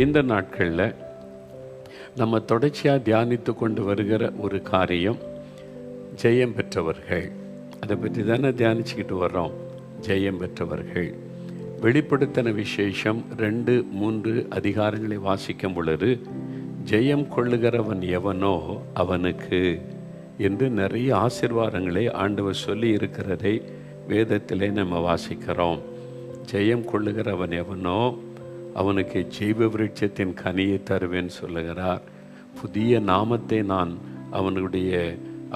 இந்த நாட்களில் நம்ம தொடர்ச்சியாக தியானித்து கொண்டு வருகிற ஒரு காரியம் ஜெயம் பெற்றவர்கள். அதை பற்றி தானே தியானிச்சுக்கிட்டு வர்றோம். ஜெயம் பெற்றவர்கள். வெளிப்படுத்தின விசேஷம் 2-3 அதிகாரங்களை வாசிக்கும் பொழுது ஜெயம் கொள்ளுகிறவன் எவனோ அவனுக்கு என்று நிறைய ஆசீர்வாதங்களை ஆண்டவர் சொல்லி இருக்கிறதை வேதத்திலே நம்ம வாசிக்கிறோம். ஜெயம் கொள்ளுகிறவன் எவனோ அவனுக்கு ஜீவ விருட்சத்தின் கனியை தருவேன் சொல்லுகிறார். புதிய நாமத்தை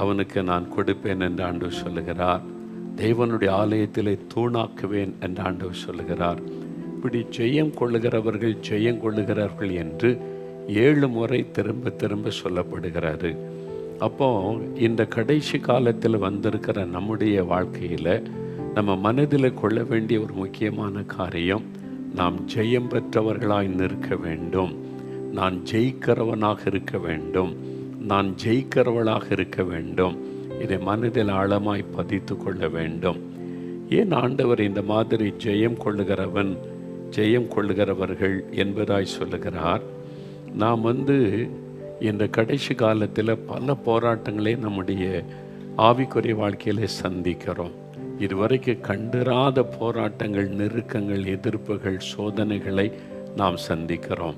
அவனுக்கு நான் கொடுப்பேன் என்று ஆண்டவர் சொல்லுகிறார். தேவனுடைய ஆலயத்திலே தூணாக்குவேன் என்று ஆண்டவர் சொல்லுகிறார். இப்படி ஜெயம் கொள்ளுகிறவர்கள் ஜெயம் கொள்ளுகிறார்கள் என்று 7 முறை திரும்ப திரும்ப சொல்லப்படுகிறாரு. அப்போ இந்த கடைசி காலத்தில் வந்திருக்கிற நம்முடைய வாழ்க்கையில் நம்ம மனதில் கொள்ள வேண்டிய ஒரு முக்கியமான காரியம், நாம் ஜெயம் பெற்றவர்களாய் நிற்க வேண்டும். நான் ஜெயிக்கிறவனாக இருக்க வேண்டும். நான் ஜெயிக்கிறவளாக இருக்க வேண்டும். இதை மனதில் ஆழமாய் பதித்து கொள்ள வேண்டும். ஏன் ஆண்டவர் இந்த மாதிரி ஜெயம் கொள்ளுகிறவர்கள் என்பதாய் சொல்லுகிறார்? நாம் இந்த கடைசி காலத்தில் பல போராட்டங்களை நம்முடைய ஆவிக்குரிய வாழ்க்கையிலே சந்திக்கிறோம். இதுவரைக்கும் கண்டிராத போராட்டங்கள், நெருக்கங்கள், எதிர்ப்புகள், சோதனைகளை நாம் சந்திக்கிறோம்.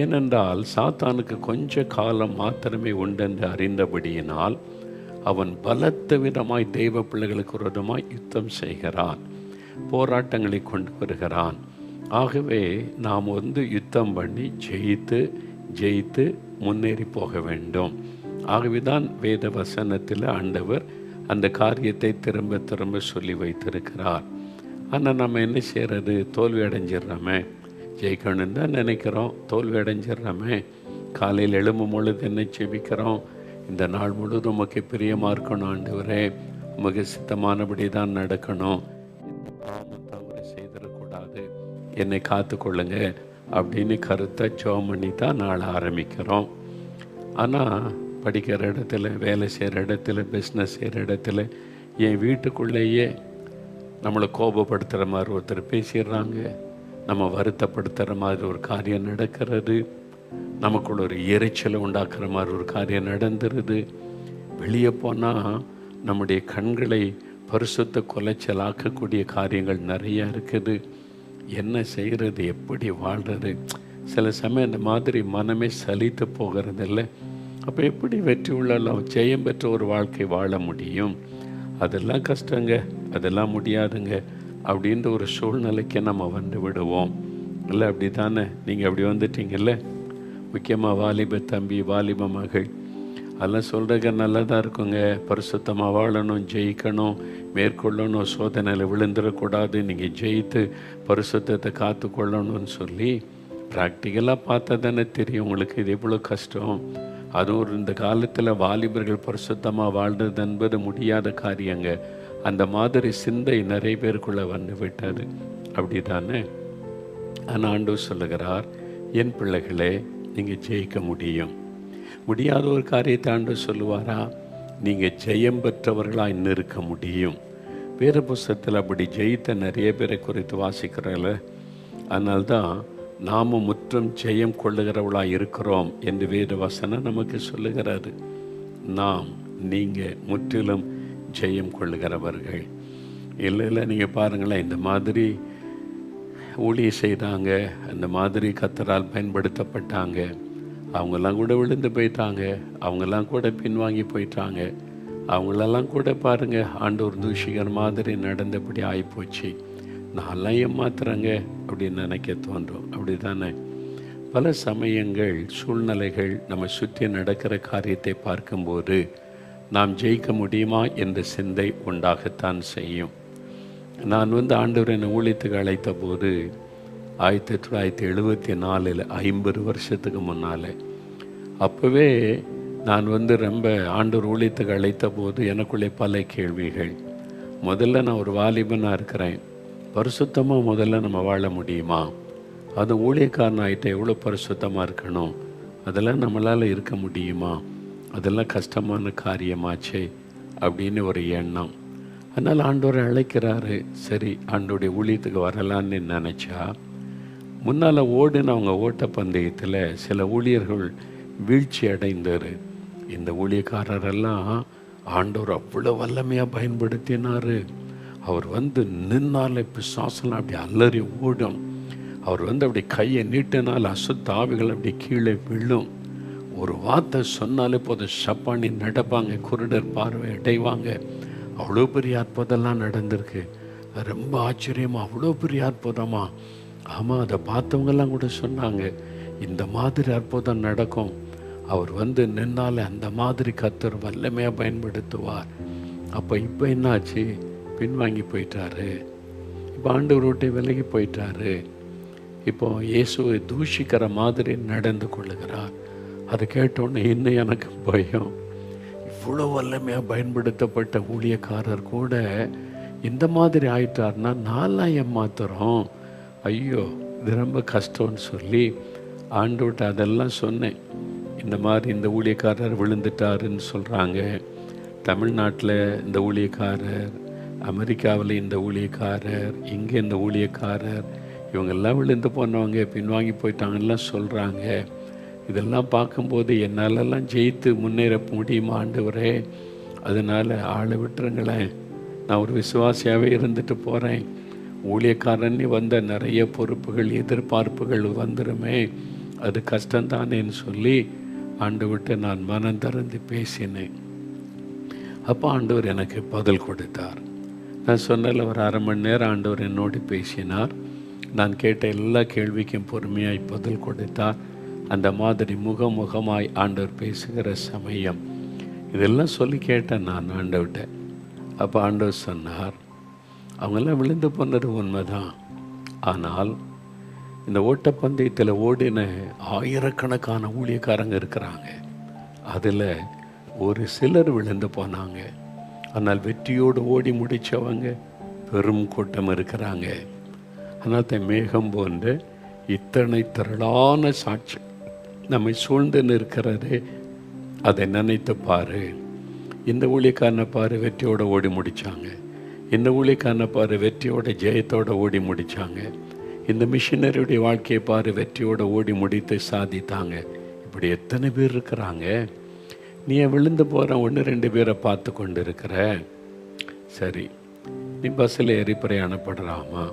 ஏனென்றால் சாத்தானுக்கு கொஞ்ச காலம் மாத்திரமே உண்டென்று அறிந்தபடியினால் அவன் பலத்த விதமாய் தெய்வ பிள்ளைகளுக்கு விரோதமாய் யுத்தம் செய்கிறான், போராட்டங்களை கொண்டு வருகிறான். ஆகவே நாம் யுத்தம் பண்ணி ஜெயித்து முன்னேறி போக வேண்டும். ஆகவேதான் வேத வசனத்தில் ஆண்டவர் அந்த காரியத்தை திரும்ப திரும்ப சொல்லி வைத்திருக்கிறார். ஆனால் நம்ம என்ன செய்கிறது? தோல்வி அடைஞ்சிடுறோமே. ஜெயிக்கணும்னு தான் நினைக்கிறோம், தோல்வி அடைஞ்சிடுறோமே. காலையில் எழும்பும் பொழுது என்ன செபிக்கிறோம்? இந்த நாள் முழுவதும் உமக்கு பிரியமாக இருக்கணும் ஆண்டவரே, உமக்கு சித்தமானபடி தான் நடக்கணும், தவறு செய்திடக்கூடாது, என்னை காத்து கொள்ளுங்க அப்படின்னு கருத்தை ஜெபம் பண்ணி தான் நாள் ஆரம்பிக்கிறோம். ஆனால் படிக்கிற இடத்துல, வேலை செய்கிற இடத்துல, பிஸ்னஸ் செய்கிற இடத்துல, என் வீட்டுக்குள்ளேயே நம்மளை கோபப்படுத்துகிற மாதிரி ஒருத்தர் பேசிடுறாங்க, நம்ம வருத்தப்படுத்துகிற மாதிரி ஒரு காரியம் நடக்கிறது, நமக்குள்ள ஒரு எரிச்சலை உண்டாக்குற மாதிரி ஒரு காரியம் நடந்துருது. வெளியே போனால் நம்முடைய கண்களை பரிசுத்த குலைச்சல் ஆக்கக்கூடிய காரியங்கள் நிறையா இருக்குது. என்ன செய்கிறது? எப்படி வாழ்கிறது? சில சமயம் இந்த மாதிரி மனமே சலித்து போகிறதில்லை. அப்போ எப்படி வெற்றி உள்ள ஜெயம் பெற்ற ஒரு வாழ்க்கை வாழ முடியும்? அதெல்லாம் கஷ்டங்க, அதெல்லாம் முடியாதுங்க அப்படின்ற ஒரு சூழ்நிலைக்கு நம்ம விடுவோம். இல்லை அப்படி தானே? நீங்கள் அப்படி வந்துட்டீங்கல்ல. முக்கியமாக வாலிப தம்பி, வாலிப மகள், அதெல்லாம் சொல்கிறக்க நல்லதாக இருக்குங்க. பரிசுத்தமாக வாழணும், ஜெயிக்கணும், மேற்கொள்ளணும், சோதனையில் விழுந்துடக்கூடாது, நீங்கள் ஜெயித்து பரிசுத்தத்தை காத்து கொள்ளணும்னு சொல்லி ப்ராக்டிக்கலாக பார்த்தா தானே தெரியும் உங்களுக்கு இது எவ்வளோ கஷ்டம். அதுவும் இந்த காலத்தில் வாலிபர்கள் பரிசுத்தமாக வாழ்றது என்பது முடியாத காரியங்க. அந்த மாதிரி சிந்தை நிறைய பேருக்குள்ளே விட்டது. அப்படி தானே? ஆனால் ஆண்டவர் சொல்லுகிறார், என் பிள்ளைகளே, நீங்கள் ஜெயிக்க முடியாத ஒரு காரியத்தை ஆண்டவர் சொல்லுவாரா? நீங்கள் ஜெயம் பெற்றவர்களாக இன்னும் இருக்க முடியும். வேறு புஸ்தகத்தில் அப்படி ஜெயித்த நிறைய பேரை குறித்து வாசிக்கிறோம்ல. அதனால்தான் நாமும் முற்றும் ஜெயம் கொள்ளுகிறவளாக இருக்கிறோம் என்று வேத வசனம் நமக்கு சொல்லுகிறாரு. நீங்கள் முற்றிலும் ஜெயம் கொள்ளுகிறவர்கள். இல்லை நீங்கள் பாருங்களேன், இந்த மாதிரி ஊழியம் செய்தாங்க, அந்த மாதிரி கர்த்தரால் பயன்படுத்தப்பட்டாங்க, அவங்கெல்லாம் கூட விழுந்து போயிட்டாங்க, அவங்கெல்லாம் கூட பின்வாங்கி போயிட்டாங்க, அவங்களெல்லாம் கூட பாருங்கள் ஆண்டவர் தூஷிகர் மாதிரி நடந்தபடி ஆகிப்போச்சு, நான்லாம் ஏமாத்துறாங்க அப்படின்னு நினைக்க தோன்றும். அப்படி தானே? பல சமயங்கள், சூழ்நிலைகள் நம்ம சுற்றி நடக்கிற காரியத்தை பார்க்கும்போது நாம் ஜெயிக்க முடியுமா என்ற சிந்தை உண்டாகத்தான் செய்யும். நான் ஆண்டவர் என்னை ஊழியத்துக்கு அழைத்த போது 1974 50 வருஷத்துக்கு முன்னால், அப்போவே நான் ரொம்ப ஆண்டவர் ஊழியத்துக்கு அழைத்த போது எனக்குள்ளே பல கேள்விகள். முதல்ல நான் ஒரு வாலிபனாக இருக்கிறேன், பரிசுத்தமாக முதல்ல நம்ம வாழ முடியுமா? அது ஊழியக்காரனாகிட்ட எவ்வளோ பரிசுத்தமாக இருக்கணும், அதெல்லாம் நம்மளால் இருக்க முடியுமா? அதெல்லாம் கஷ்டமான காரியமாச்சே அப்படின்னு ஒரு எண்ணம். அதனால் ஆண்டவரை அழைக்கிறாரு. சரி, ஆண்டோடைய ஊழியத்துக்கு வரலான்னு நினச்சா முன்னால் ஓடினவங்க ஓட்டப்பந்தயத்தில் சில ஊழியர்கள் வீழ்ச்சி அடைந்தார். இந்த ஊழியக்காரரெல்லாம் ஆண்டவர் அவ்வளோ வல்லமையாக பயன்படுத்தினார். அவர் வந்து நின்னாலே பிசாசெல்லாம் அப்படி அலறி ஓடும். அவர் வந்து அப்படி கையை நீட்டினால் அசுத்த ஆவிகள் அப்படி கீழே விழும். ஒரு வார்த்தை சொன்னாலே போதும் சப்பானி நடப்பாங்க, குருடர் பார்வை அடைவாங்க. அவ்வளோ பெரிய அற்புதம்லாம் நடந்திருக்கு. ரொம்ப ஆச்சரியமாக, அவ்வளோ பெரிய அற்புதமா. ஆமாம், அதை பார்த்தவங்கெல்லாம் கூட சொன்னாங்க, இந்த மாதிரி அற்புதம் நடக்கும். அவர் வந்து நின்னாலே அந்த மாதிரி கர்த்தர் வல்லமையாக பயன்படுத்துவார். அப்போ இப்போ என்னாச்சு? பின்வாங்கி போயிட்டாரு. இப்போ ஆண்டவர் விட்டு விலகி போயிட்டாரு. இப்போ இயேசுவை தூஷிக்கிற மாதிரி நடந்து கொள்ளுகிறார். அதை கேட்டோன்னே இன்னும் எனக்கு பயம். இவ்வளோ வல்லமையாக பயன்படுத்தப்பட்ட ஊழியக்காரர் கூட இந்த மாதிரி ஆயிட்டார்னா நான்லாம் ஏமாத்துறோம். ஐயோ, இது ரொம்ப கஷ்டம்னு சொல்லி ஆண்டவர்கிட்ட அதெல்லாம் சொன்னேன். இந்த மாதிரி இந்த ஊழியக்காரர் விழுந்துட்டாருன்னு சொல்கிறாங்க. தமிழ்நாட்டில் இந்த ஊழியக்காரர், அமெரிக்காவில் இந்த ஊழியக்காரர், இங்கே இந்த ஊழியக்காரர், இவங்கெல்லாம் விழுந்து போனவங்க பின்வாங்கி போயிட்டாங்கலாம் சொல்கிறாங்க. இதெல்லாம் பார்க்கும்போது என்னாலெல்லாம் ஜெயித்து முன்னேற முடியுமா ஆண்டவரே? அதனால் ஆளை விட்டுருங்களேன், நான் ஒரு விசுவாசியாகவே இருந்துட்டு போகிறேன். ஊழியக்காரன் வந்த நிறைய பொறுப்புகள், எதிர்பார்ப்புகள் வந்துடுமே, அது கஷ்டந்தானேன்னு சொல்லி ஆண்டவர்கிட்ட நான் மனம் திறந்து பேசினேன். அப்போ ஆண்டவர் எனக்கு பதில் கொடுத்தார். நான் சொன்னல ஒரு அரை மணி நேரம் ஆண்டவர் என்னோடு பேசினார். நான் கேட்ட எல்லா கேள்விக்கும் பொறுமையாய் பதில் கொடுத்தார். அந்த மாதிரி முகமுகமாய் ஆண்டவர் பேசுகிற சமயம் இதெல்லாம் சொல்லி கேட்டேன் நான் ஆண்டவர்கிட்ட. அப்போ ஆண்டவர் சொன்னார், அவங்கெல்லாம் விழுந்து போனது உண்மைதான். ஆனால் இந்த ஓட்டப்பந்தயத்தில் ஓடின ஆயிரக்கணக்கான ஊழியக்காரங்க இருக்கிறாங்க. அதில் ஒரு சிலர் விழுந்து போனாங்க. ஆனால் வெற்றியோடு ஓடி முடித்தவங்க பெரும் கூட்டம் இருக்கிறாங்க. ஆனால் மேகம் போன்ற இத்தனை திரளான சாட்சி நம்மை சூழ்ந்து நிற்கிறது. அதை நினைத்து பாரு. இந்த ஊழியக்காரனை பாரு, வெற்றியோடு ஓடி முடித்தாங்க. இந்த ஊழியக்காரனை பாரு, வெற்றியோட ஜெயத்தோடு ஓடி முடித்தாங்க. இந்த மிஷினரியுடைய வாழ்க்கையை பாரு, வெற்றியோடு ஓடி முடித்து சாதித்தாங்க. இப்படி எத்தனை பேர் இருக்கிறாங்க. நீ விழுந்து போகிற 1-2 பேரை பார்த்து கொண்டு இருக்கிற. சரி, நீ பஸ்ஸில் ஏறி பிரயாணப்படுறாமா?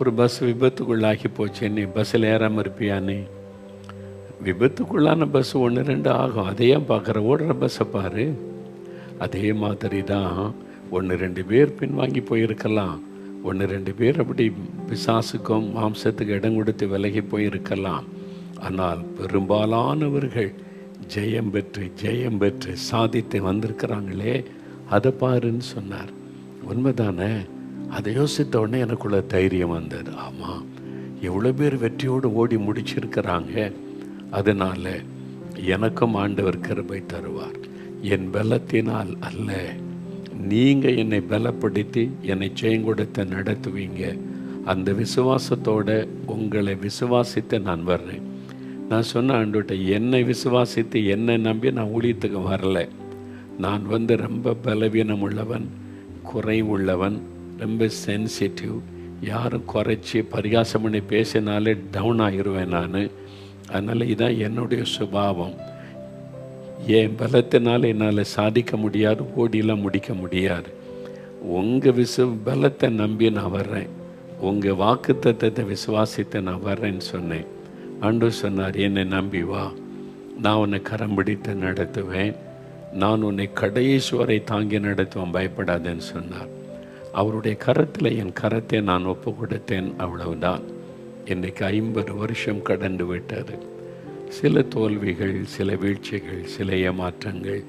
ஒரு பஸ் விபத்துக்குள்ளாகி போச்சு, நீ பஸ்ஸில் ஏறாமல் இருப்பியா? நீ விபத்துக்குள்ளான பஸ் 1-2 ஆகும். அதையே பார்க்குற, ஓடுற பஸ்ஸை பாரு. அதே மாதிரி தான் 1-2 பேர் பின்வாங்கி போயிருக்கலாம். 1-2 பேர் அப்படி பிசாசுக்கும் மாம்சத்துக்கு இடம் கொடுத்து விலகி போயிருக்கலாம். ஆனால் பெரும்பாலானவர்கள் ஜெயம் பெற்று சாதித்து வந்திருக்கிறாங்களே, அதை பாருன்னு சொன்னார். உண்மைதானே? அதை யோசித்த உடனே எனக்குள்ள தைரியம் வந்தது. ஆமாம், எவ்வளோ பேர் வெற்றியோடு ஓடி முடிச்சிருக்கிறாங்க. அதனால் எனக்கும் ஆண்டவர் கிருபை தருவார். என் பலத்தினால் அல்ல, நீங்கள் என்னை பலப்படுத்தி என்னை ஜெயங்கொடுத்த நடத்துவீங்க. அந்த விசுவாசத்தோடு உங்களை விசுவாசித்து நான் வர்றேன். நான் சொன்ன ஆண்டவர்கிட்ட, என்னை விசுவாசித்து என்னை நம்பி நான் ஊழியத்துக்கு வரல. நான் ரொம்ப பலவீனம் உள்ளவன், குறைவுள்ளவன், ரொம்ப சென்சிட்டிவ். யாரும் குறைச்சி பரிகாசம் பண்ணி பேசினாலே டவுன் ஆகிடுவேன் நான். அதனால் இதான் என்னுடைய சுபாவம். என் பலத்தினால் என்னால் சாதிக்க முடியாது, ஓடிலாம் முடிக்க முடியாது. உங்கள் பலத்தை நம்பி நான் வர்றேன், உங்கள் வாக்குத்தத்தத்தை விசுவாசித்து நான் வர்றேன்னு சொன்னேன். ஆண்டவர் சொன்னார், என்னை நம்பி வா, நான் உன்னை கரம் பிடித்து நடத்துவேன், நான் உன்னை கடைசி வரை தாங்கி நடத்துவேன், பயப்படாதேன்னு சொன்னார். அவருடைய கரத்தில் என் கரத்தை நான் ஒப்பு கொடுத்தேன், அவ்வளவுதான். இன்றைக்கு 50 வருஷம் கடந்து விட்டது. சில தோல்விகள், சில வீழ்ச்சிகள், சில ஏமாற்றங்கள்,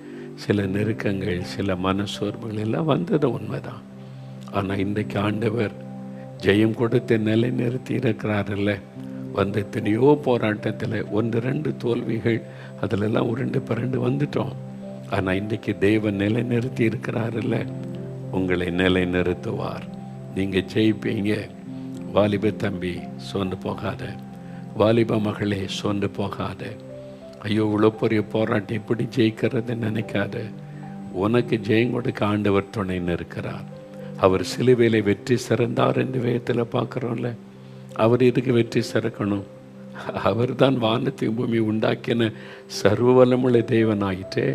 சில நெருக்கங்கள், சில மனசோர்வுகள் எல்லாம் வந்தது உண்மைதான். ஆனால் இன்றைக்கு ஆண்டவர் ஜெயம் கொடுத்து நிலை நிறுத்தி இருக்கிறாரில்ல. வந்த எத்தனையோ போராட்டத்தில் 1-2 தோல்விகள், அதிலெல்லாம் உருண்டு பரண்டு வந்துட்டோம். ஆனால் இன்றைக்கு தேவன் நிலை நிறுத்தி இருக்கிறாரில்ல, உங்களை நிலை நிறுத்துவார். நீங்கள் ஜெயிப்பீங்க. வாலிப தம்பி சோர்ந்து போகாத, வாலிப மகளே சோர்ந்து போகாத. ஐயோ, இவ்வளோ பெரிய போராட்டம் எப்படி ஜெயிக்கிறது நினைக்காத. உனக்கு ஜெயம் கொடுக்க ஆண்டவர் துணைன்னு இருக்கிறார். அவர் சிலுவையிலே வெற்றி சிறந்தார் என்று வேதத்தில் பார்க்குறோம்ல. அவர் எதுக்கு வெற்றி சிறக்கணும்? அவர் தான் வானத்தையும் பூமி உண்டாக்கின சர்வ வல்லமுள்ள தேவன் ஆயிட்டே.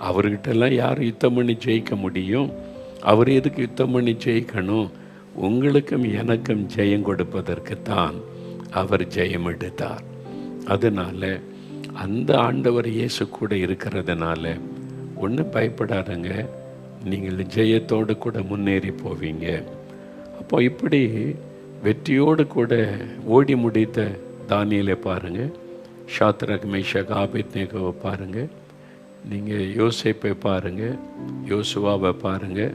அவர்கிட்டலாம் யார் யுத்தம் பண்ணி ஜெயிக்க முடியும்? அவர் எதுக்கு யுத்தம் பண்ணி ஜெயிக்கணும்? உங்களுக்கும் எனக்கும் ஜெயம் கொடுப்பதற்குத்தான் அவர் ஜெயம் எடுத்தார். அதனால் அந்த ஆண்டவர் இயேசு கூட இருக்கிறதுனால ஒன்றும் பயப்படாதங்க, நீங்கள் ஜெயத்தோடு கூட முன்னேறி போவீங்க. அப்போ இப்படி வெற்றியோடு கூட ஓடி முடித்த தானியேலை பாருங்கள், ஷாத்ரக் மேஷக் ஆபேத்நேகோவை பாருங்கள், நீங்கள் யோசேப்பை பாருங்கள், யோசுவாவை பாருங்கள்.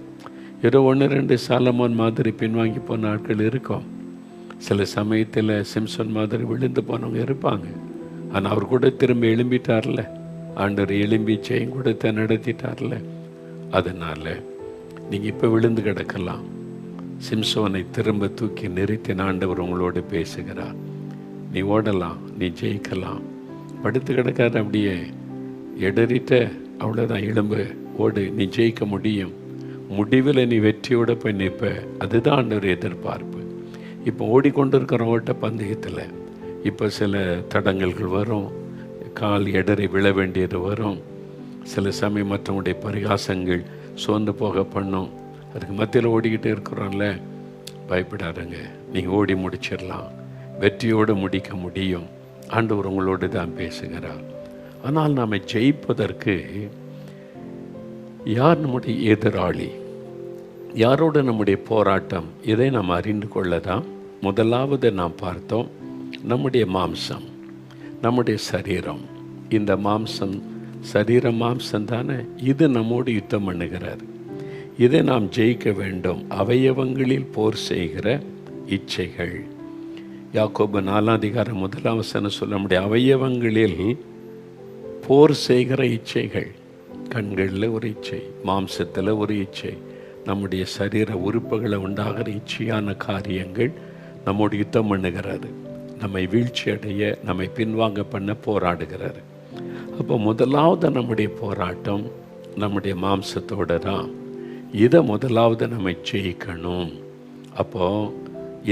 ஏதோ 1-2 சாலமோன் மாதிரி பின்வாங்கி போன ஆட்கள் இருக்கும். சில சமயத்தில் சிம்சன் மாதிரி விழுந்து போனவங்க இருப்பாங்க. ஆனால் அவர் கூட திரும்ப எழும்பிட்டார்ல, ஆண்டவர் எழும்பி ஜெயம் கொடுத்த நடத்திட்டார்ல. அதனால் நீங்கள் இப்போ விழுந்து கிடக்கலாம், சிம்சோனை திரும்ப தூக்கி நிறுத்தின ஆண்டவர் உங்களோடு பேசுகிறார். நீ ஓடலாம், நீ ஜெயிக்கலாம். படுத்து கிடக்காத, அப்படியே இடறிட்ட, அவ்வளோதான், எலும்பு, ஓடு, நீ ஜெயிக்க முடியும். முடிவில் நீ வெற்றியோடு போய் நிற்ப. அதுதான் ஆண்டவர் எதிர்பார்ப்பு. இப்போ ஓடிக்கொண்டிருக்கிற ஓட்ட பந்தயத்தில் இப்போ சில தடங்கல்கள் வரும், கால் இடறி விழ வேண்டியது வரும், சில சமயம் மற்றவங்களுடைய பரிகாசங்கள் சோர்ந்து போக பண்ணும். அதுக்கு மத்தியில் ஓடிக்கிட்டே இருக்கிறோம்ல, பயப்படாதங்க, நீங்கள் ஓடி முடிச்சிடலாம், வெற்றியோடு முடிக்க முடியும். ஆண்டவர் உங்களோடு தான் பேசுகிறார். ஆனால் நாம் ஜெயிப்பதற்கு யார் நம்முடைய எதிராளி, யாரோடு நம்முடைய போராட்டம், இதை நாம் அறிந்து கொள்ளதான் முதலாவது நாம் பார்த்தோம். நம்முடைய மாம்சம், நம்முடைய சரீரம். இந்த மாம்சம், சரீரம் மாம்சம் தானே, இது நம்மோடு யுத்தம் பண்ணுகிறார். இதை நாம் ஜெயிக்க வேண்டும். அவயவங்களில் போர் செய்கிற இச்சைகள். யாக்கோபு 4:1 சொல்ல முடியும். அவயவங்களில் போர் செய்கிற இச்சைகள். கண்களில் ஒரு இச்சை, மாம்சத்தில் ஒரு இச்சை, நம்முடைய சரீர உறுப்புகளை உண்டாகிற இச்சையான காரியங்கள் நம்மோடு யுத்தம் பண்ணுகிறாரு. நம்மை வீழ்ச்சி அடைய, நம்மை பின்வாங்க பண்ண போராடுகிறாரு. அப்போ முதலாவது நம்முடைய போராட்டம் நம்முடைய மாம்சத்தோடு தான். இதை முதலாவது நம்ம ஜெயிக்கணும். அப்போது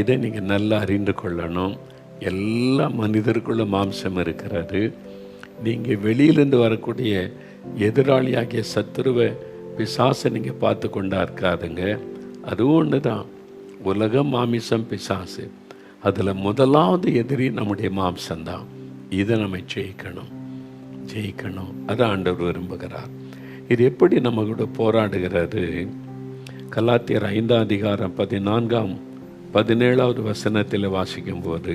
இதை நீங்கள் நல்லா அறிந்து கொள்ளணும். எல்லா மனிதருக்குள்ள மாம்சம் இருக்கிறது. நீங்கள் வெளியிலேருந்து வரக்கூடிய எதிராளியாகிய சத்துருவை, பிசாசை நீங்கள் பார்த்து கொண்டா இருக்காதுங்க. அதுவும் ஒன்று தான், உலகம், மாமிசம், பிசாசு. அதில் முதலாவது எதிரி நம்முடைய மாம்சம்தான். இதை நம்ம ஜெயிக்கணும். அதை ஆண்டவர் விரும்புகிறார். இது எப்படி நம்ம கூட போராடுகிறது? கலாத்தியர் 5:14-17 வாசிக்கும்போது,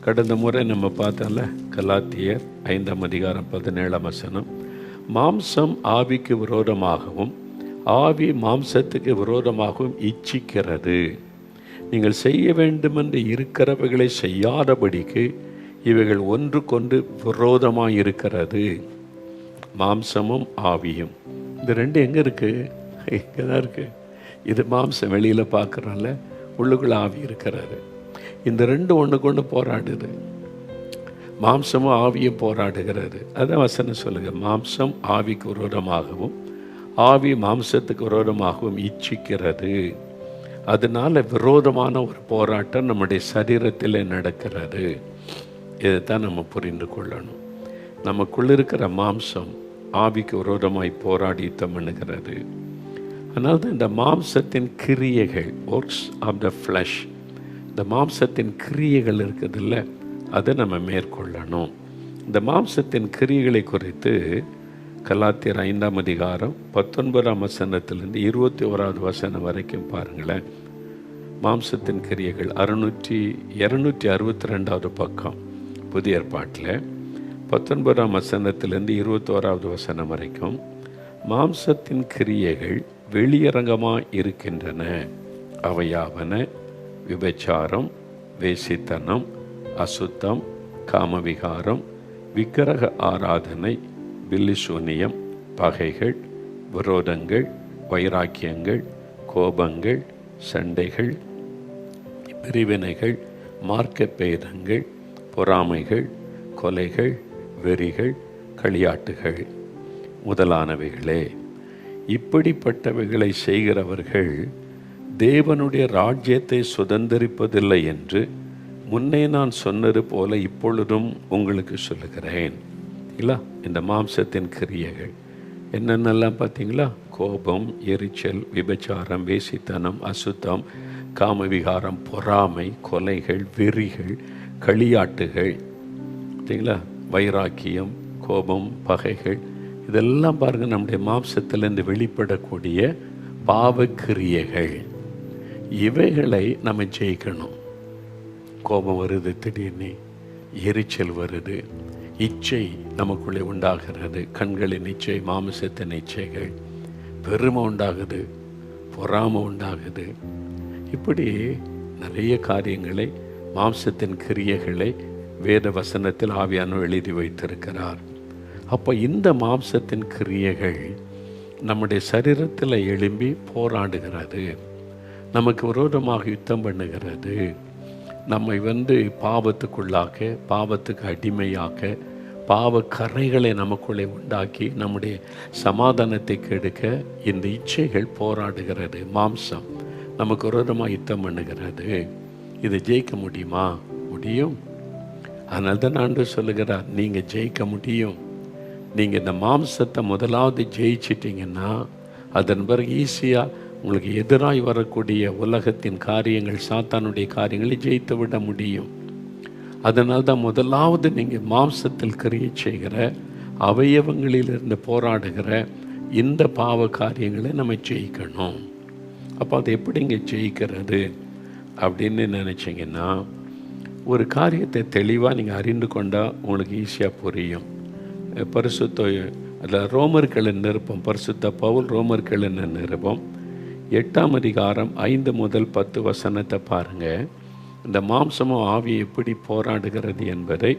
கடந்த முறை நம்ம பார்த்தோம்ல, கலாத்தியர் 5:17, மாம்சம் ஆவிக்கு விரோதமாகவும் ஆவி மாம்சத்துக்கு விரோதமாகவும் இச்சிக்கிறது. நீங்கள் செய்ய வேண்டுமென்று இருக்கிறவைகளை செய்யாதபடிக்கு இவைகள் ஒன்றுக்கொன்று விரோதமாக இருக்கிறது. மாம்சமும் ஆவியும், இந்த ரெண்டு எங்கே இருக்குது? இங்கே தான் இருக்குது. இது மாம்சம் வெளியில் பார்க்குறோம்ல, உள்ளுக்குள்ள ஆவி இருக்கிறாரு. இந்த ரெண்டு ஒன்றுக்கு ஒன்று போராடுது. மாம்சமும் ஆவியும் போராடுகிறது. அதான் வசனம் சொல்லுங்க, மாம்சம் ஆவிக்கு விரோதமாகவும் ஆவி மாம்சத்துக்கு விரோதமாகவும் இச்சிக்கிறது. அதனால விரோதமான ஒரு போராட்டம் நம்முடைய சரீரத்தில் நடக்கிறது. இதைத்தான் நம்ம புரிந்து கொள்ளணும். நமக்குள்ள இருக்கிற மாம்சம் ஆவிக்கு விரோதமாய் போராடி யுத்தம் பண்ணுகிறது. அதனால தான் இந்த மாம்சத்தின் கிரியைகள், ஒர்க்ஸ் ஆஃப் த ஃப்ளஷ், இந்த மாம்சத்தின் கிரியைகள் இருக்குதுல்ல, அதை நம்ம மேற்கொள்ளணும். இந்த மாம்சத்தின் கிரியைகளை குறித்து கலாத்தியர் 5:19 21 வரைக்கும் பாருங்களேன். மாம்சத்தின் கிரியைகள் 262 பக்கம் புதிய ஏற்பாட்டில் 19 21 வரைக்கும் மாம்சத்தின் கிரியைகள் வெளியரங்கமாக இருக்கின்றன. அவையாவன விபச்சாரம், வேசித்தனம், அசுத்தம், காமவிகாரம், விக்கிரக ஆராதனை, பில்லிசூனியம், பகைகள், விரோதங்கள், வைராக்கியங்கள், கோபங்கள், சண்டைகள், பிரிவினைகள், மார்க்க பேதங்கள், பொறாமைகள், கொலைகள், வெறிகள், களியாட்டுகள் முதலானவைகளே. இப்படிப்பட்டவைகளை செய்கிறவர்கள் தேவனுடைய ராஜ்யத்தை சுதந்தரிப்பதில்லை என்று முன்னே நான் சொன்னது போல இப்பொழுதும் உங்களுக்கு சொல்லுகிறேன். இல்லை, இந்த மாம்சத்தின் கிரியைகள் என்னென்னலாம் பார்த்தீங்களா? கோபம், எரிச்சல், விபச்சாரம், வேசித்தனம், அசுத்தம், காமவிகாரம், பொறாமை, கொலைகள், வெறிகள், களியாட்டுகள், பார்த்தீங்களா? வைராக்கியம், கோபம், பகைகள், இதெல்லாம் பாருங்கள் நம்முடைய மாம்சத்திலிருந்து வெளிப்படக்கூடிய பாவக்கிரியைகள். இவைகளை நம்ம ஜெயிக்கணும். கோபம் வருது, திடீர்னு எரிச்சல் வருது, இச்சை நமக்குள்ளே உண்டாகிறது, கண்களின் இச்சை, மாமிசத்தின் இச்சைகள், பெருமை உண்டாகுது, பொறாமை உண்டாகுது. இப்படி நிறைய காரியங்களை, மாம்சத்தின் கிரியைகளை வேத வசனத்தில் ஆவியானவர் எழுதி வைத்திருக்கிறார். அப்போ இந்த மாம்சத்தின் கிரியைகள் நம்முடைய சரீரத்தில் எழும்பி போராடுகிறது, நமக்கு விரோதமாக யுத்தம் பண்ணுகிறது, நம்மை பாவத்துக்குள்ளாக்க, பாவத்துக்கு அடிமையாக்க, பாவ கரைகளை நமக்குள்ளே உண்டாக்கி நம்முடைய சமாதானத்தை கெடுக்க இந்த இச்சைகள் போராடுகிறது. மாம்சம் நமக்கு விரோதமாக யுத்தம் பண்ணுகிறது. இதை ஜெயிக்க முடியுமா? முடியும். அதனால தான் ஆண்டவர் சொல்லுகிறார், நீங்கள் ஜெயிக்க முடியும். நீங்கள் இந்த மாம்சத்தை முதலாவது ஜெயிச்சிட்டிங்கன்னா அதன் பிறகு ஈஸியாக உங்களுக்கு எதிராய் வரக்கூடிய உலகத்தின் காரியங்கள், சாத்தானுடைய காரியங்களை ஜெயித்து விட முடியும். அதனால தான் முதலாவது நீங்கள் மாம்சத்தில் கிரியை செய்கிற, அவயவங்களிலிருந்து போராடுகிற இந்த பாவ காரியங்களை நம்ம ஜெயிக்கணும். அப்போ அதை எப்படிங்க ஜெயிக்கிறது அப்படின்னு நினச்சிங்கன்னா, ஒரு காரியத்தை தெளிவாக நீங்கள் அறிந்து கொண்டால் உங்களுக்கு ஈஸியாக புரியும். பரிசுத்த அதில் ரோமர்களின் நிருபம், பரிசுத்த பவுல் ரோமர்களின் நிருபம் 8ஆம் அதிகாரம் 5 முதல் 10 வசனத்தை பாருங்கள். இந்த மாம்சமும் ஆவி எப்படி போராடுகிறது என்பதை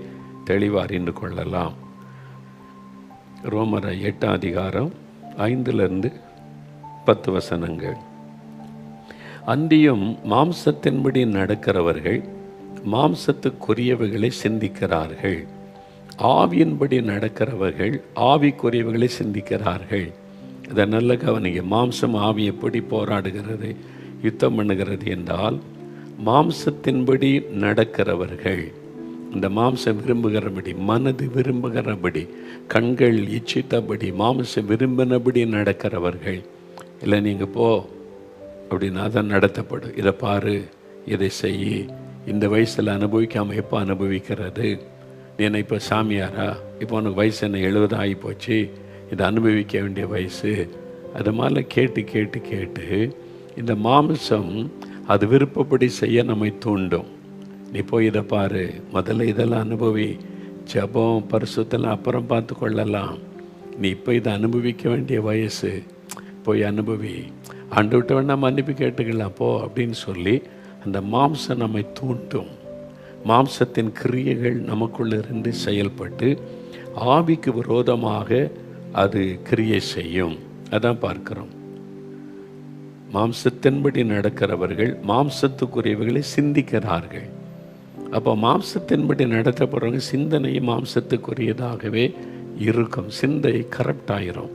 தெளிவாக அறிந்து கொள்ளலாம். ரோமர் 8ஆம் அதிகாரம் 5லிருந்து 10 வசனங்கள். அந்தியும் மாம்சத்தின்படி நடக்கிறவர்கள் மாம்சத்துக்குரியவைகளை சிந்திக்கிறார்கள், ஆவியின்படி நடக்கிறவர்கள் ஆவிக்குரியவைகளை சிந்திக்கிறார்கள். இதை நல்ல கவனிங்க. மாம்சம் ஆவி எப்படி போராடுகிறது, யுத்தம் பண்ணுகிறது என்றால், மாம்சத்தின்படி நடக்கிறவர்கள், இந்த மாம்சம் விரும்புகிறபடி, மனது விரும்புகிறபடி, கண்கள் இச்சித்தபடி, மாம்சம் விரும்பினபடி நடக்கிறவர்கள். இல்லை நீங்கள் போ அப்படின்னா தான் நடத்தப்படும். இதை பாரு, இதை செய், இந்த வயசில் அனுபவிக்காமல் எப்போ அனுபவிக்கிறது? நீ என்ன இப்போ சாமியாரா? இப்போ உனக்கு வயசு என்ன 70 ஆகி போச்சு, இதை அனுபவிக்க வேண்டிய வயசு. அது மாதிரி கேட்டு கேட்டு கேட்டு இந்த மாம்சம் அது விருப்பப்படி செய்ய நம்மை தூண்டும். நீ போய் இதை பாரு, முதல்ல இதெல்லாம் அனுபவி, ஜபம் பரிசுத்தெல்லாம் அப்புறம் பார்த்து கொள்ளலாம், நீ இப்போ இதை அனுபவிக்க வேண்டிய வயசு, போய் அனுபவி, ஆண்டு விட்ட வேணா மன்னிப்பு கேட்டுக்கலாம் போ அப்படின்னு சொல்லி அந்த மாம்சம் நம்மை தூண்டும். மாம்சத்தின் கிரியைகள் நமக்குள்ளிருந்து செயல்பட்டு ஆவிக்கு விரோதமாக அது கிரியை செய்யும். அதான் பார்க்கிறோம். மாம்சத்தின்படி நடக்கிறவர்கள் மாம்சத்துக்குரியவைகளை சிந்திக்கிறார்கள். அப்போ மாம்சத்தின்படி நடத்தப்படுறவங்க சிந்தனையும் மாம்சத்துக்குரியதாகவே இருக்கும். சிந்தை கரப்ட் ஆகிரும்,